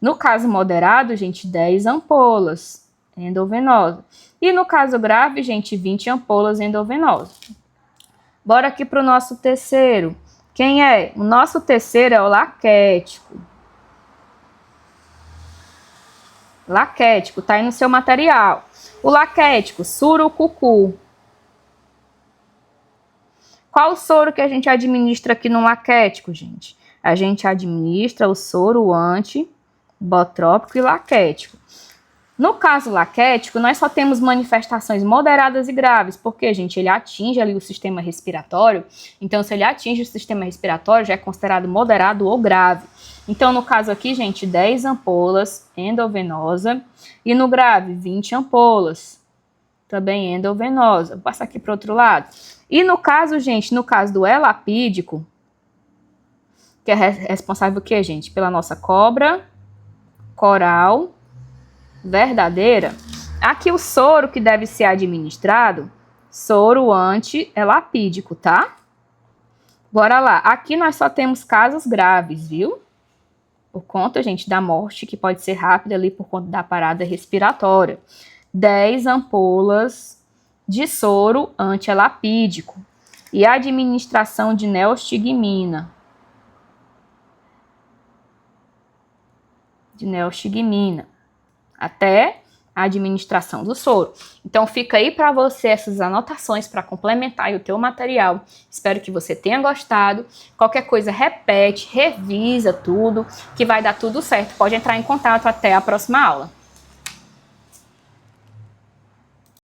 No caso moderado, gente, 10 ampolas endovenosa. E no caso grave, gente, 20 ampolas endovenosa. Bora aqui para o nosso terceiro. Quem é? O nosso terceiro é o laquético. Laquético, tá aí no seu material. O laquético, surucucu. Qual o soro que a gente administra aqui no laquético, gente? A gente administra o soro antibotrópico e laquético. No caso laquético, nós só temos manifestações moderadas e graves, porque, gente, ele atinge ali o sistema respiratório. Então, se ele atinge o sistema respiratório, já é considerado moderado ou grave. Então, no caso aqui, gente, 10 ampolas endovenosa e no grave, 20 ampolas também endovenosa. Vou passar aqui para o outro lado. E no caso, gente, no caso do elapídico, que é responsável o quê, gente? Pela nossa cobra coral verdadeira. Aqui o soro que deve ser administrado, soro anti-elapídico, tá? Bora lá. Aqui nós só temos casos graves, viu? Por conta, gente, da morte, que pode ser rápida ali por conta da parada respiratória. 10 ampolas de soro antielapídico e administração de neostigmina. Até a administração do soro. Então fica aí para você essas anotações para complementar aí o teu material. Espero que você tenha gostado. Qualquer coisa repete, revisa tudo, que vai dar tudo certo. Pode entrar em contato. Até a próxima aula.